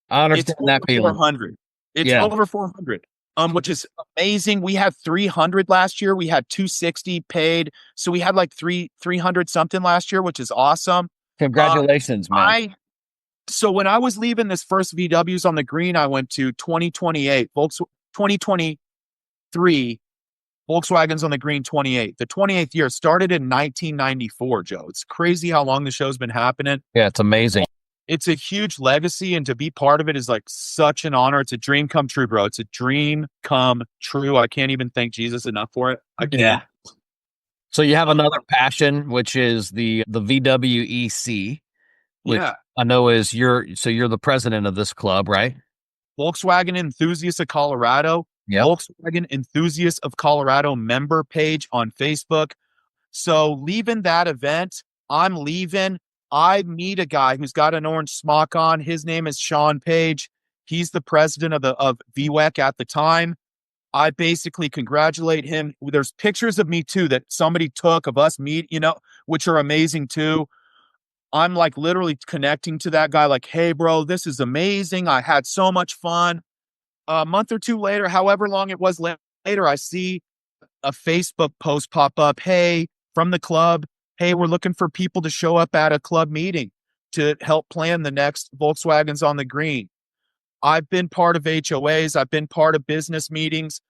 I understand that feeling. 400. It's over 400. Which is amazing. We had 300 last year. We had 260 paid. So we had like 300 something last year, which is awesome. Congratulations, man. So when I was leaving this first VWs on the Green, I went to 2023 Volkswagens on the Green 28. The 28th year started in 1994, Joe. It's crazy how long the show's been happening. Yeah, it's amazing. It's a huge legacy, and to be part of it is like such an honor. It's a dream come true, bro. It's a dream come true. I can't even thank Jesus enough for it. I can't. Yeah. So you have another passion, which is the VWEC, which I know is you're the president of this club, right? Volkswagen Enthusiasts of Colorado. Yeah. Volkswagen Enthusiasts of Colorado member page on Facebook. So leaving that event, I'm leaving. I meet a guy who's got an orange smock on. His name is Sean Page. He's the president of VWEC at the time. I basically congratulate him. There's pictures of me too that somebody took of us which are amazing too. I'm like literally connecting to that guy like, hey, bro, this is amazing. I had so much fun. A month or two later, however long it was later, I see a Facebook post pop up. Hey, from the club. Hey, we're looking for people to show up at a club meeting to help plan the next Volkswagens on the Green. I've been part of HOAs. I've been part of business meetings.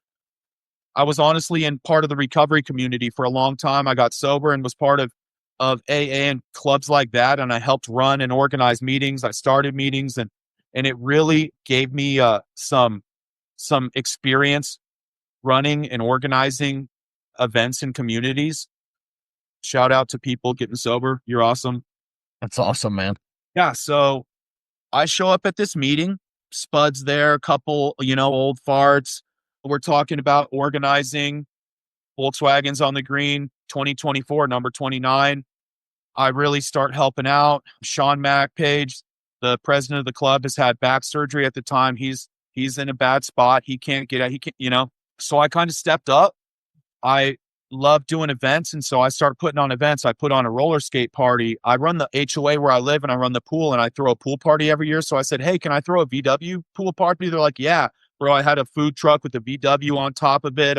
I was honestly in part of the recovery community for a long time. I got sober and was part of AA and clubs like that. And I helped run and organize meetings. I started meetings and it really gave me some experience running and organizing events in communities. Shout out to people getting sober. You're awesome. That's awesome, man. Yeah. So I show up at this meeting. Spud's there, a couple, old farts. We're talking about organizing Volkswagens on the Green 2024, number 29. I really start helping out. Sean Page, the president of the club, has had back surgery at the time. He's in a bad spot. He can't get out. So I kind of stepped up. I love doing events, and so I started putting on events. I put on a roller skate party. I run the HOA where I live, and I run the pool, and I throw a pool party every year. So I said, hey, can I throw a VW pool party? They're like, yeah, bro. I had a food truck with a VW on top of it.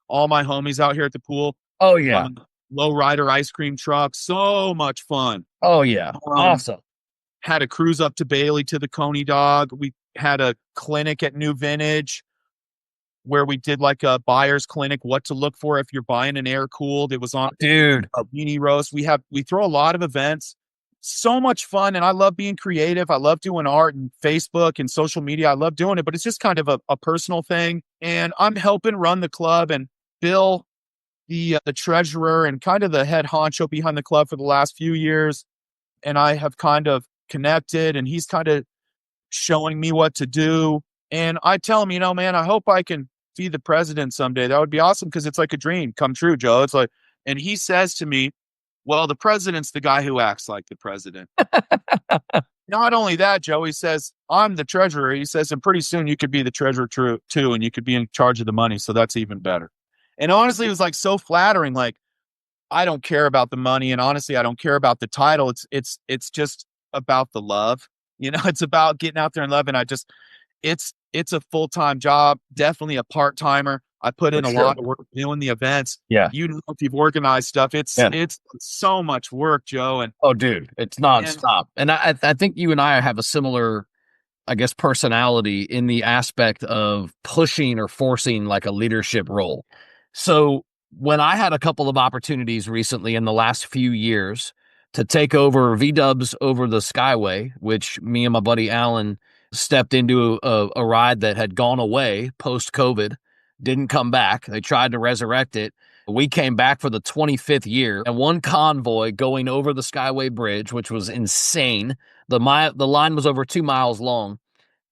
All my homies out here at the pool. Oh, yeah. Low rider ice cream truck. So much fun. Oh, yeah. Awesome. Had a cruise up to Bailey to the Coney Dog. We had a clinic at New Vintage where we did like a buyer's clinic, what to look for if you're buying an air cooled. It was on a weenie roast. We throw a lot of events, so much fun. And I love being creative. I love doing art and Facebook and social media. I love doing it, but it's just kind of a personal thing. And I'm helping run the club, and Bill, the treasurer and kind of the head honcho behind the club for the last few years. And I have kind of connected, and he's kind of showing me what to do. And I tell him, man, I hope I can be the president someday. That would be awesome, because it's like a dream come true, Joe. It's like, and he says to me, well, the president's the guy who acts like the president. Not only that, Joe, he says, I'm the treasurer. He says, and pretty soon you could be the treasurer too, and you could be in charge of the money. So that's even better. And honestly, it was like so flattering. Like, I don't care about the money, and honestly, I don't care about the title. It's just about the love. It's about getting out there and loving. it's a full-time job, definitely a part-timer. I put For in a sure. lot of work doing the events. Yeah. You know, if you've organized stuff, Yeah. it's so much work, Joe. And Oh, dude, it's nonstop. And I think you and I have a similar, I guess, personality in the aspect of pushing or forcing like a leadership role. So when I had a couple of opportunities recently in the last few years to take over V-dubs over the Skyway, which me and my buddy Alan stepped into a ride that had gone away post COVID, didn't come back. They tried to resurrect it. We came back for the 25th year and one convoy going over the Skyway Bridge, which was insane. The line was over 2 miles long.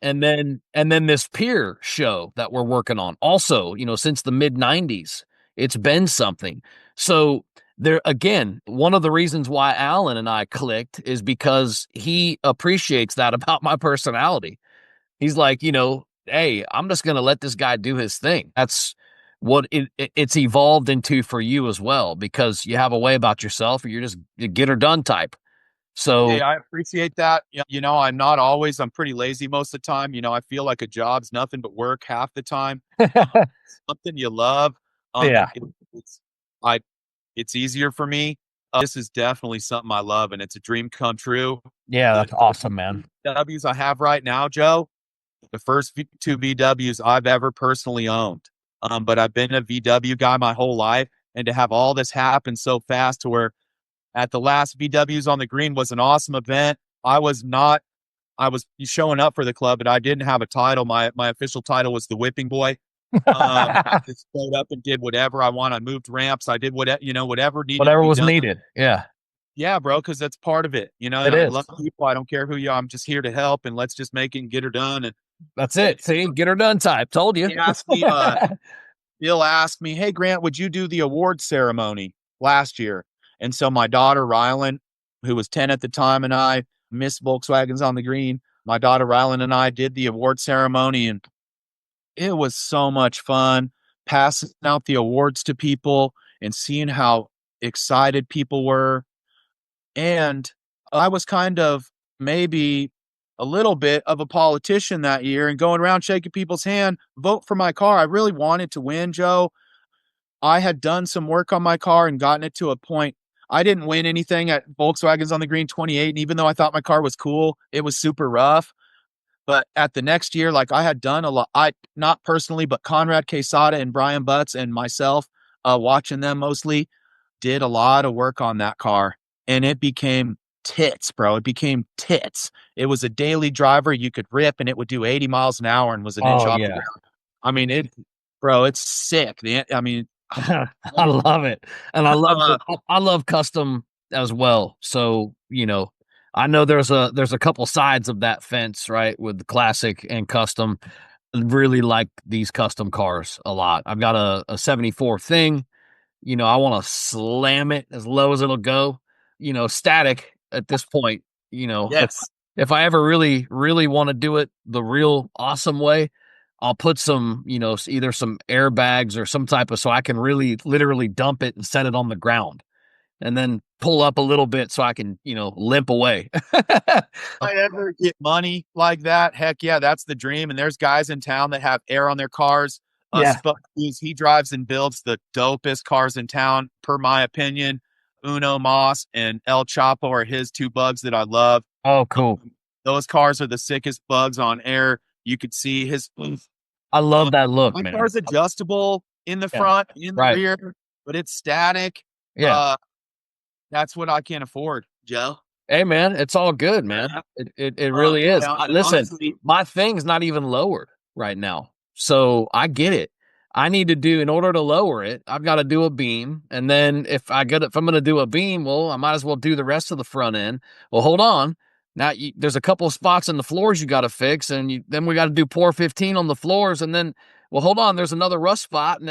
And then this pier show that we're working on also, since the mid 90s, it's been something. So there again, one of the reasons why Alan and I clicked is because he appreciates that about my personality. He's like, hey, I'm just going to let this guy do his thing. That's what it's evolved into for you as well, because you have a way about yourself, or you're just a get her done type. So hey, I appreciate that. I'm not always, I'm pretty lazy most of the time. I feel like a job's nothing but work half the time. Something you love. yeah, It's I it's easier for me. This is definitely something I love, and it's a dream come true. yeah, The that's awesome, man. W's I have right now, Joe, the first two VWs I've ever personally owned. But I've been a VW guy my whole life, and to have all this happen so fast to where at the last VWs on the Green was an awesome event. I was showing up for the club, but I didn't have a title. My official title was the whipping boy. Just showed up and did whatever I want. I moved ramps. I did whatever needed to Whatever be was done. needed. Yeah, Yeah, bro, because that's part of it. it I is. love people. I don't care who you are. I'm just here to help, and let's just make it and get her done. And That's it. See, get her done type. Told you. he asked me, Bill asked me, "Hey, Grant, would you do the award ceremony last year?" And so my daughter Rylan, who was 10 at the time, and I, Miss Volkswagens on the Green, my daughter Rylan and I did the award ceremony, and it was so much fun passing out the awards to people and seeing how excited people were. And I was kind of maybe a little bit of a politician that year and going around shaking people's hand, vote for my car. I really wanted to win, Joe. I had done some work on my car and gotten it to a point. I didn't win anything at Volkswagens on the Green 28. And even though I thought my car was cool, it was super rough. But at the next year, like I had done a lot, not personally, but Conrad Quesada and Brian Butts and myself, watching them mostly, did a lot of work on that car. And it became tits, bro. It became tits. It was a daily driver you could rip, and it would do 80 miles an hour and was an inch Oh off the yeah. ground. I mean, bro, it's sick. I mean, I love it. And I love custom as well. So, I know there's a couple sides of that fence, right? With the classic and custom. I really like these custom cars a lot. I've got a 74 thing. I want to slam it as low as it'll go, static at this point, yes. if I ever really, really want to do it the real awesome way, I'll put some, either some airbags or some type of, so I can really literally dump it and set it on the ground and then pull up a little bit so I can, limp away. I ever get money like that, heck yeah, that's the dream. And there's guys in town that have air on their cars. Yeah. He drives and builds the dopest cars in town, per my opinion. Uno Moss and El Chapo are his two bugs that I love. Oh, cool. Those cars are the sickest bugs on air. You could see his. I love that look, My man. car's adjustable in the Yeah. front, in the Right. rear, but it's static. Yeah. That's what I can't afford, Joe. Hey man, it's all good, man. It really is. Listen, honestly, my thing's not even lowered right now. So I get it. I need to do, in order to lower it, I've got to do a beam. And then if I'm going to do a beam, well, I might as well do the rest of the front end. Well, hold on. Now there's a couple of spots in the floors you got to fix, and then we got to do pour 15 on the floors. And then, well, hold on, there's another rust spot.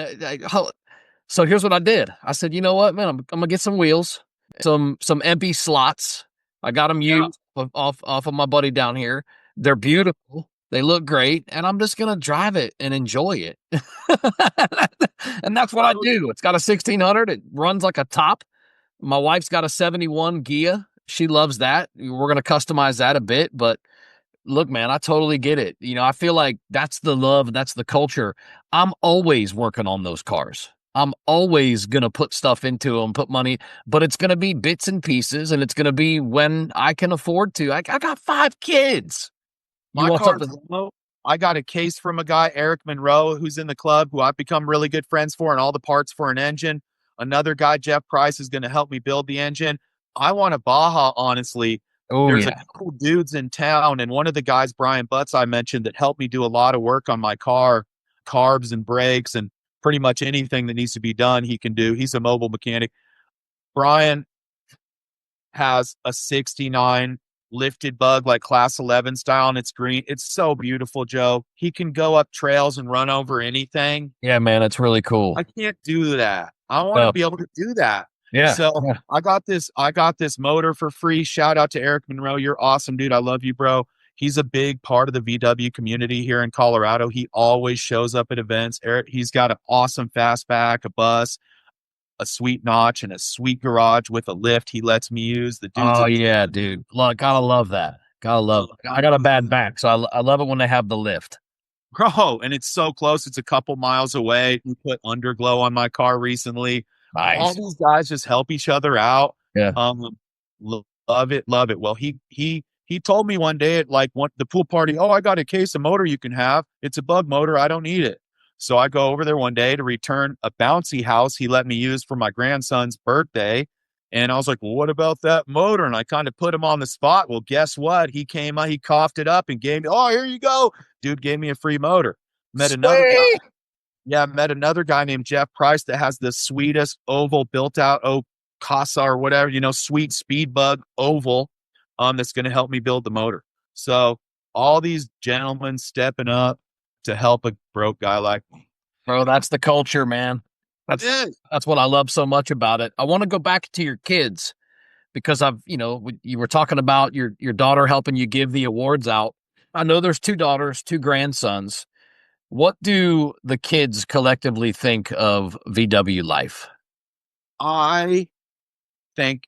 So here's what I did. I said, you know what, man, I'm gonna get some wheels, some empty slots. I got them used off of my buddy down here. They're beautiful. They look great, and I'm just gonna drive it and enjoy it. And that's what I do. It's got a 1600. It runs like a top. My wife's got a 71 Gia. She loves that. We're gonna customize that a bit, but Look, man, I totally get it. I feel like that's the love, that's the culture. I'm always working on those cars. I'm always going to put stuff into them, put money, but it's going to be bits and pieces, and it's going to be when I can afford to. I got 5 kids. You My want car's something? low. I got a case from a guy, Eric Monroe, who's in the club, who I've become really good friends for, and all the parts for an engine. Another guy, Jeff Price, is going to help me build the engine. I want a Baja, honestly. Oh, There's a yeah. couple dudes in town, and one of the guys, Brian Butts, I mentioned, that helped me do a lot of work on my car, carbs and brakes, and pretty much anything that needs to be done, he can do. He's a mobile mechanic. Brian has a 69 lifted bug, like class 11 style, and it's green. It's so beautiful, Joe. He can go up trails and run over anything. Yeah, man, it's really cool. I can't do that. I want to Oh, be able to do that. yeah. So Yeah. I got this motor for free. Shout out to Eric Monroe. You're awesome, dude. I love you, bro. He's a big part of the VW community here in Colorado. He always shows up at events. Eric, he's got an awesome fastback, a bus, a sweet notch, and a sweet garage with a lift he lets me use. The dude's Oh, a yeah, dude. Look, gotta love that. Gotta love I got a bad back, so I love it when they have the lift. bro, and it's so close. It's a couple miles away. We put underglow on my car recently. All Nice. these guys just help each other out. Yeah. Love it, love it. Well, he told me one day at like the pool party, oh, I got a case of motor you can have. It's a bug motor. I don't need it. So I go over there one day to return a bouncy house he let me use for my grandson's birthday. And I was like, well, what about that motor? And I kind of put him on the spot. Well, guess what? He came out, he coughed it up and gave me, oh, here you go. Dude gave me a free motor. Met another guy. Sweet. Yeah, met another guy named Jeff Price that has the sweetest oval built out Casa or whatever, sweet speed bug oval that's going to help me build the motor. So all these gentlemen stepping up to help a broke guy like me. Bro, that's the culture, man. It is. That's what I love so much about it. I want to go back to your kids because you were talking about your daughter helping you give the awards out. I know there's 2 daughters, 2 grandsons. What do the kids collectively think of VW life? I think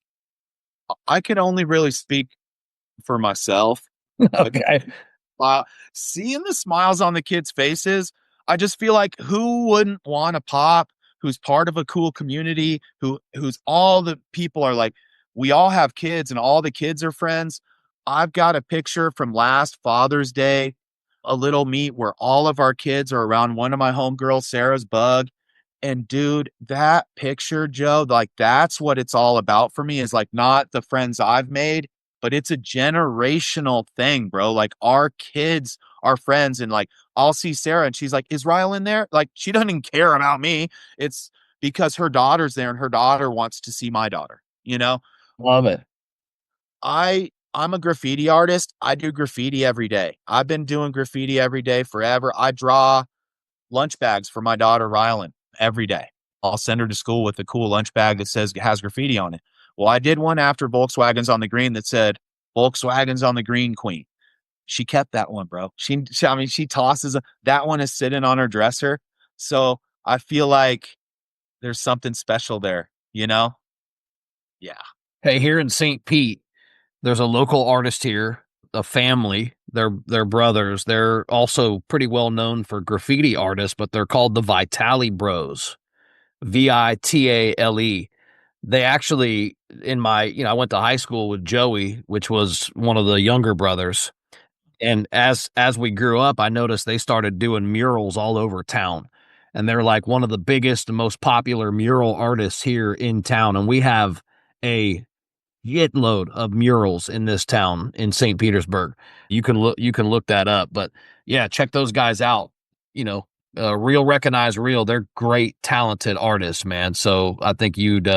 I can only really speak for myself. Okay. Seeing the smiles on the kids' faces, I just feel like who wouldn't want a pop who's part of a cool community, who's all the people are like, we all have kids and all the kids are friends. I've got a picture from last Father's Day, a little meet where all of our kids are around one of my homegirls, Sarah's bug. And dude, that picture, Joe, like that's what it's all about for me, is like not the friends I've made, but it's a generational thing, bro. Like our kids are friends, and like I'll see Sarah and she's like, is Ryle in there? Like she doesn't even care about me. It's because her daughter's there and her daughter wants to see my daughter. Love it. I'm a graffiti artist. I do graffiti every day. I've been doing graffiti every day forever. I draw lunch bags for my daughter Rylan every day. I'll send her to school with a cool lunch bag that says has graffiti on it. Well, I did one after Volkswagens on the Green that said Volkswagens on the Green Queen. She kept that one, bro. She tosses that one is sitting on her dresser. So I feel like there's something special there, you know? Yeah. Hey, here in St. Pete, there's a local artist here, a family. They're brothers. They're also pretty well known for graffiti artists, but they're called the Vitale Bros. Vitale. They actually, I went to high school with Joey, which was one of the younger brothers. And as we grew up, I noticed they started doing murals all over town. And they're like one of the biggest and most popular mural artists here in town. And we have a shitload of murals in this town in St. Petersburg. You can look that up. But yeah, check those guys out. Real recognize real. They're great, talented artists, man. So I think you'd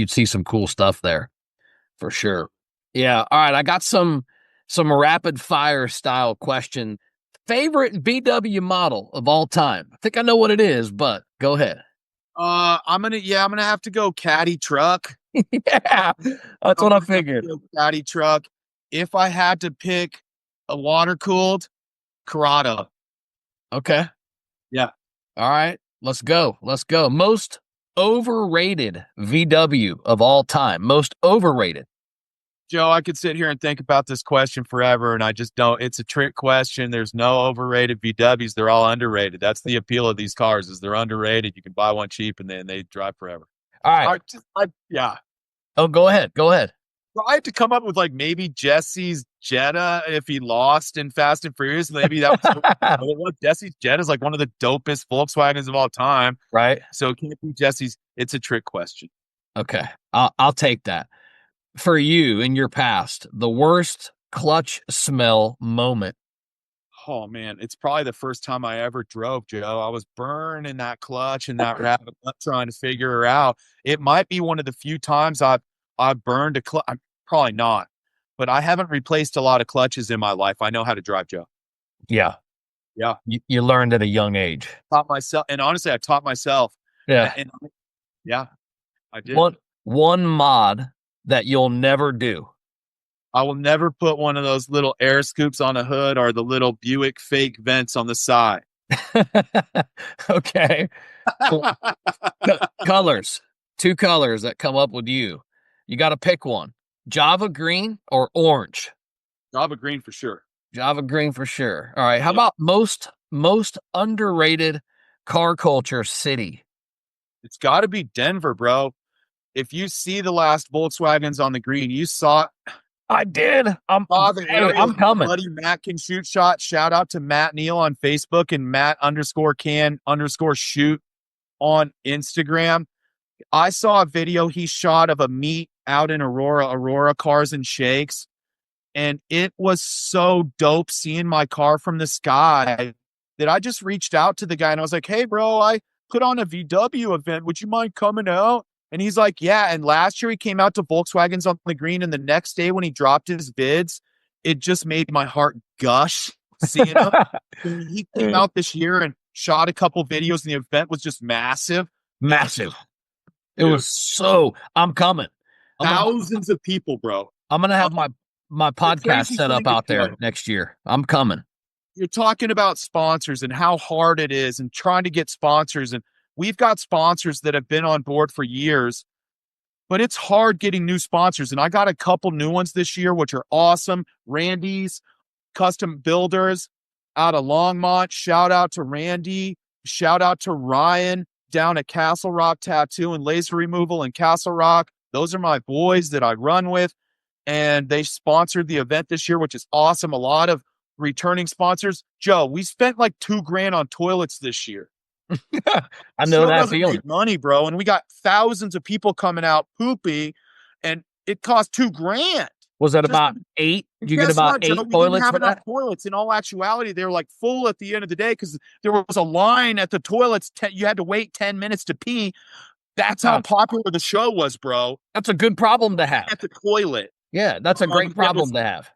see some cool stuff there for sure. Yeah. All right. I got some rapid fire style question. Favorite VW model of all time? I think I know what it is, but go ahead. I'm gonna have to go caddy truck. Yeah, that's what I figured. Caddy truck. If I had to pick a water cooled Corrado. Okay. Yeah. All right. Let's go. Most overrated VW of all time. Most overrated. Joe, I could sit here and think about this question forever, and I just don't. It's a trick question. There's no overrated VWs. They're all underrated. That's the appeal of these cars is they're underrated. You can buy one cheap, and then they drive forever. All right. Yeah. Oh, go ahead. Go ahead. Well, I had to come up with like maybe Jesse's Jetta if he lost in Fast and Furious. Maybe that was Jesse's Jetta is like one of the dopest Volkswagens of all time. Right. So it can't be Jesse's. It's a trick question. Okay. I'll take that. For you in your past, the worst clutch smell moment. Oh man, it's probably the first time I ever drove, Joe. I was burning that clutch and that rabbit trying to figure her out. It might be one of the few times I've burned a clutch. Probably not, but I haven't replaced a lot of clutches in my life. I know how to drive, Joe. Yeah. Yeah. You learned at a young age. Taught myself, and honestly, I taught myself. Yeah. Yeah, I did. One mod that you'll never do. I will never put one of those little air scoops on a hood or the little Buick fake vents on the side. Okay. Colors. 2 colors that come up with you. You got to pick one. Java green or orange? Java green for sure. Java green for sure. All right. How about most underrated car culture city? It's got to be Denver, bro. If you see the last Volkswagens on the green, you saw it. I did. I'm coming. Buddy Matt can shoot shot. Shout out to Matt Neal on Facebook and Matt_can_shoot on Instagram. I saw a video he shot of a meet out in Aurora Cars and Shakes. And it was so dope seeing my car from the sky that I just reached out to the guy and I was like, hey, bro, I put on a VW event. Would you mind coming out? And he's like, yeah. And last year he came out to Volkswagens on the green. And the next day when he dropped his vids, it just made my heart gush seeing him. He came out this year and shot a couple videos and the event was just massive. Massive. It was so, I'm coming. Thousands of people, bro. I'm going to have my podcast set up out there next year. I'm coming. You're talking about sponsors and how hard it is and trying to get sponsors. And we've got sponsors that have been on board for years, but it's hard getting new sponsors. And I got a couple new ones this year, which are awesome. Randy's Custom Builders out of Longmont. Shout out to Randy. Shout out to Ryan down at Castle Rock Tattoo and Laser Removal in Castle Rock. Those are my boys that I run with. And they sponsored the event this year, which is awesome. A lot of returning sponsors. Joe, we spent like $2,000 on toilets this year. I know that feeling. Money, bro. And we got thousands of people coming out poopy, and it cost $2,000. Was that about 8? You get about 8 toilets for that? Toilets. In all actuality, they were like full at the end of the day because there was a line at the toilets. You had to wait 10 minutes to pee. That's how popular the show was, bro. That's a good problem to have. At the toilet. Yeah, that's a great problem to have.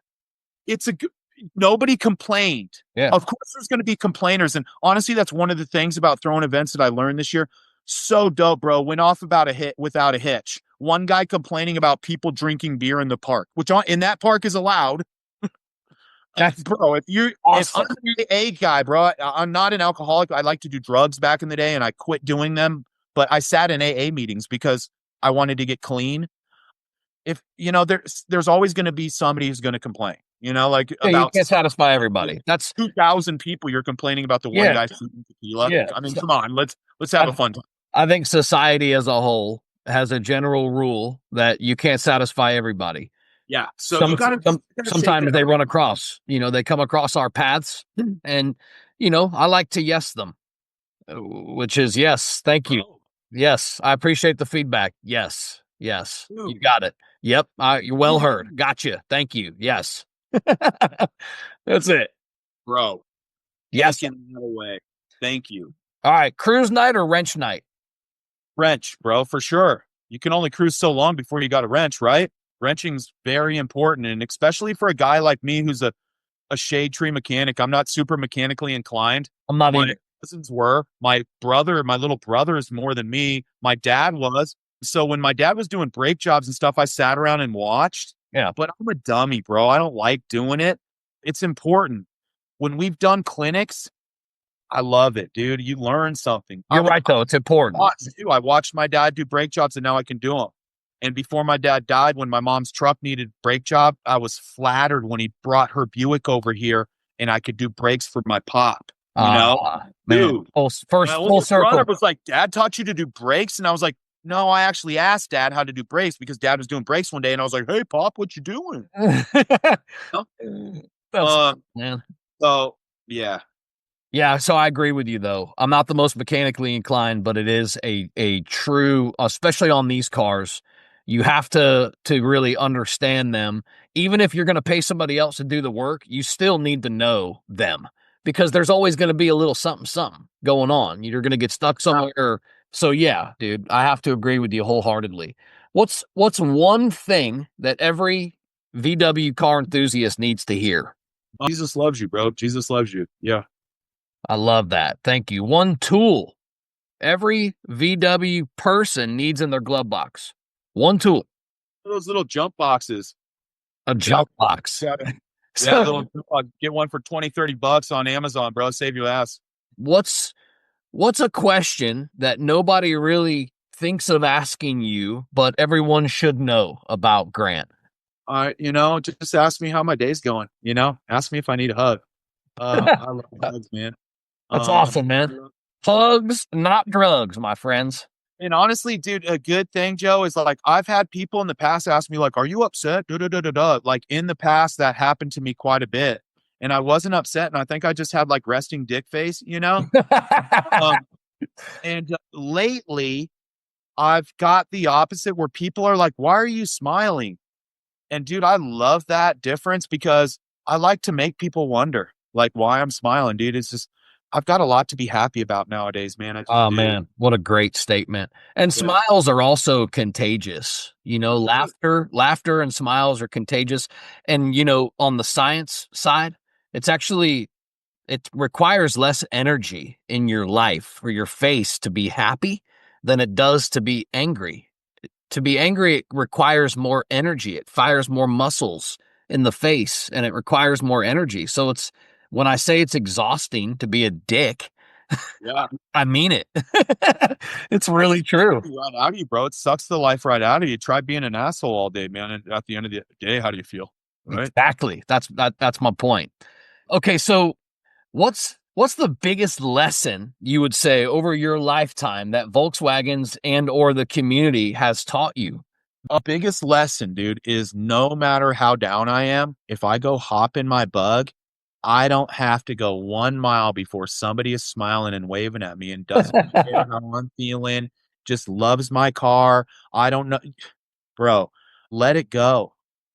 Nobody complained. Yeah. Of course there's going to be complainers. And honestly, that's one of the things about throwing events that I learned this year. So dope, bro. Went off without a hitch. One guy complaining about people drinking beer in the park, which in that park is allowed. That's bro. If I'm an AA guy, bro, I'm not an alcoholic. I like to do drugs back in the day and I quit doing them. But I sat in AA meetings because I wanted to get clean. If there's always going to be somebody who's going to complain. You can't satisfy everybody. That's 2,000 people you're complaining about the one guy shooting tequila. Yeah. I mean, come on, let's have a fun time. I think society as a whole has a general rule that you can't satisfy everybody. Yeah. So sometimes they run across, they come across our paths and, I like to yes them, which is yes. Thank you. Oh. Yes. I appreciate the feedback. Yes. Ooh. You got it. Yep. You're well heard. Gotcha. Thank you. Yes. That's it, bro. Yes. Away. Thank you. All right. Cruise night or wrench night? Wrench, bro, for sure. You can only cruise so long before you got a wrench, right? Wrenching's very important. And especially for a guy like me, who's a shade tree mechanic, I'm not super mechanically inclined. I'm not either. My cousins were. My little brother is more than me. My dad was. So when my dad was doing brake jobs and stuff, I sat around and watched. Yeah. But I'm a dummy, bro. I don't like doing it. It's important. When we've done clinics, I love it, dude. You learn something. You're right, though. It's important. I watched my dad do brake jobs, and now I can do them. And before my dad died, when my mom's truck needed brake job, I was flattered when he brought her Buick over here and I could do brakes for my pop. You know, Man, dude, my full older brother circle. was like, "Dad taught you to do brakes?" And I was like, "No, I actually asked Dad how to do brakes because Dad was doing brakes one day." And I was like, "Hey, Pop, what you doing?" That's Uh, man. so yeah, Yeah, so I agree with you though. I'm not the most mechanically inclined, but it is a true, especially on these cars, you have to really understand them. Even if you're going to pay somebody else to do the work, you still need to know them because there's always going to be a little something going on. You're going to get stuck somewhere. So yeah, dude, I have to agree with you wholeheartedly. What's one thing that every VW car enthusiast needs to hear? Jesus loves you, bro. Jesus loves you. Yeah. I love that. Thank you. One tool every VW person needs in their glove box. One tool, Those little jump boxes. a jump box. Yeah, So, little get one for 20-30 bucks on Amazon, bro. Save your ass. what's a question that nobody really thinks of asking you, but everyone should know about Grant? Just ask me how my day's going. Ask me if I need a hug. I love hugs, man. That's awesome, man. Hugs, not drugs, my friends. And honestly, dude, a good thing, Joe, is like I've had people in the past ask me, like, "Are you upset?" Da, da, da, da, da. Like in the past, that happened to me quite a bit, and I wasn't upset, and I think I just had like resting dick face. And lately, I've got the opposite where people are like, "Why are you smiling?" And dude, I love that difference because I like to make people wonder, like, why I'm smiling, dude. It's just I've got a lot to be happy about nowadays, man. I just Oh do. man, what a great statement. And Yeah. smiles are also contagious. Laughter and smiles are contagious. And on the science side, it requires less energy in your life for your face to be happy than it does to be angry. To be angry, it requires more energy. It fires more muscles in the face and it requires more energy. So when I say it's exhausting to be a dick, Yeah. I mean it. It's really true. Right out of you, bro. It sucks the life right out of you. Try being an asshole all day, man. And at the end of the day, how do you feel? Right? Exactly. That's my point. Okay, so what's the biggest lesson you would say over your lifetime that Volkswagens and or the community has taught you? The biggest lesson, dude, is no matter how down I am, if I go hop in my bug, I don't have to go 1 mile before somebody is smiling and waving at me and doesn't care how I'm feeling, just loves my car. I don't know. Bro, let it go.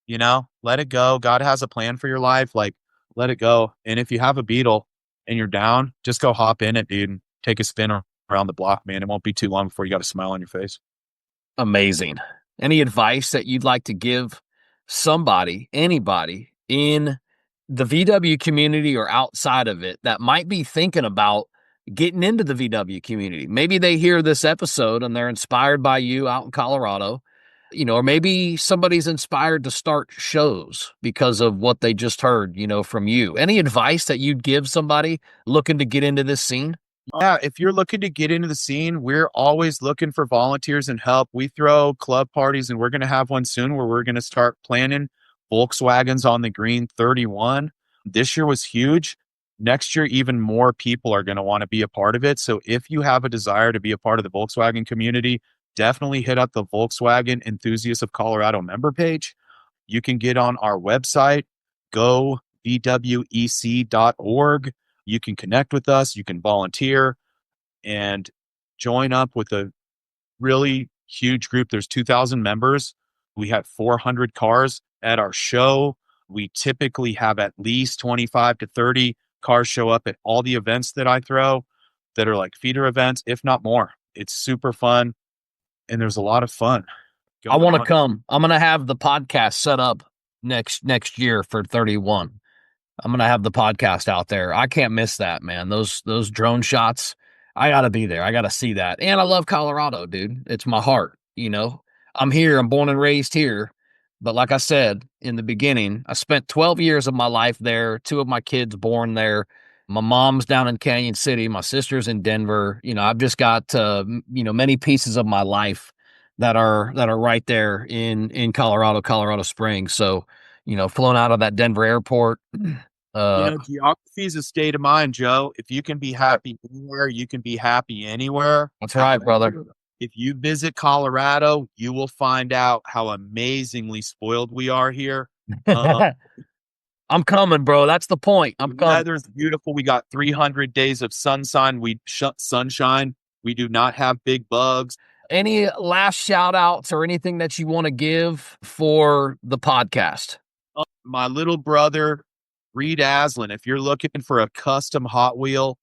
Let it go. God has a plan for your life. Like, let it go. And if you have a Beetle and you're down, just go hop in it, dude, and take a spin around the block, man. It won't be too long before you got a smile on your face. Amazing. Any advice that you'd like to give anybody in the VW community or outside of it that might be thinking about getting into the VW community? Maybe they hear this episode and they're inspired by you out in Colorado, or maybe somebody's inspired to start shows because of what they just heard, from you. Any advice that you'd give somebody looking to get into this scene? Yeah, if you're looking to get into the scene, we're always looking for volunteers and help. We throw club parties, and we're going to have one soon where we're going to start planning Volkswagens on the Green 31. This year was huge. Next year, even more people are going to want to be a part of it. So if you have a desire to be a part of the Volkswagen community, definitely hit up the Volkswagen Enthusiasts of Colorado member page. You can get on our website, go vwec.org. You can connect with us, you can volunteer and join up with a really huge group. There's 2,000 members. We have 400 cars at our show. We typically have at least 25 to 30 cars show up at all the events that I throw that are like feeder events, if not more. It's super fun and there's a lot of fun. I want to come. I'm going to have the podcast set up next year for 31. I'm going to have the podcast out there. I can't miss that, man. Those drone shots, I got to be there. I got to see that. And I love Colorado, dude. It's my heart, I'm here. I'm born and raised here. But like I said in the beginning, I spent 12 years of my life there. 2 of my kids born there. My mom's down in Canyon City. My sister's in Denver. I've just got, many pieces of my life that are right there in Colorado Springs. So, flown out of that Denver airport. Geography is a state of mind, Joe. If you can be happy anywhere, you can be happy anywhere. That's right, brother. If you visit Colorado, you will find out how amazingly spoiled we are here. I'm coming, bro. That's the point. I'm The coming. weather's beautiful. We got 300 days of sunshine. Sunshine. We do not have big bugs. Any last shout outs or anything that you want to give for the podcast? My little brother, Grant Aslin, if you're looking for a custom Hot Wheel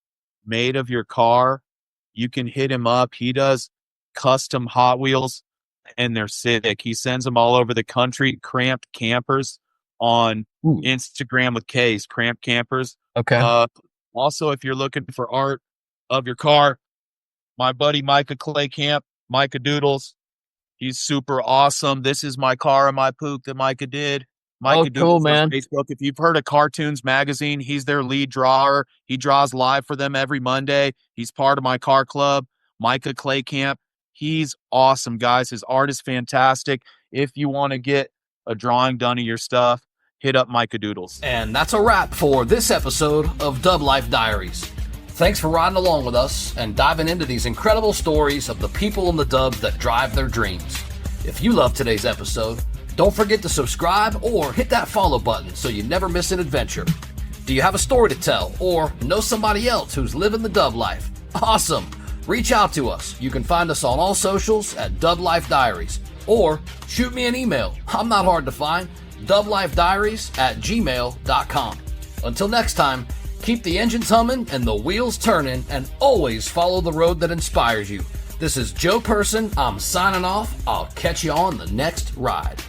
made of your car, you can hit him up. He does custom Hot Wheels and they're sick. He sends them all over the country. Cramped Campers on Instagram with K's, Cramped Campers. Okay. Also, if you're looking for art of your car, my buddy Micah Claycamp, Micah Doodles, he's super awesome. This is my car and my poop that Micah did. Micah cool, man. Facebook. If you've heard of Cartoons Magazine, he's their lead drawer. He draws live for them every Monday. He's part of my car club. Micah Claycamp. He's awesome, guys. His art is fantastic. If you want to get a drawing done of your stuff, hit up Micah Doodles. And that's a wrap for this episode of DubLife Diaries. Thanks for riding along with us and diving into these incredible stories of the people in the dubs that drive their dreams. If you love today's episode, don't forget to subscribe or hit that follow button so you never miss an adventure. Do you have a story to tell or know somebody else who's living the dub life? Awesome! Reach out to us. You can find us on all socials at DubLife Diaries or shoot me an email. I'm not hard to find. DubLifeDiaries@gmail.com. Until next time, keep the engines humming and the wheels turning, and always follow the road that inspires you. This is Joe Person. I'm signing off. I'll catch you on the next ride.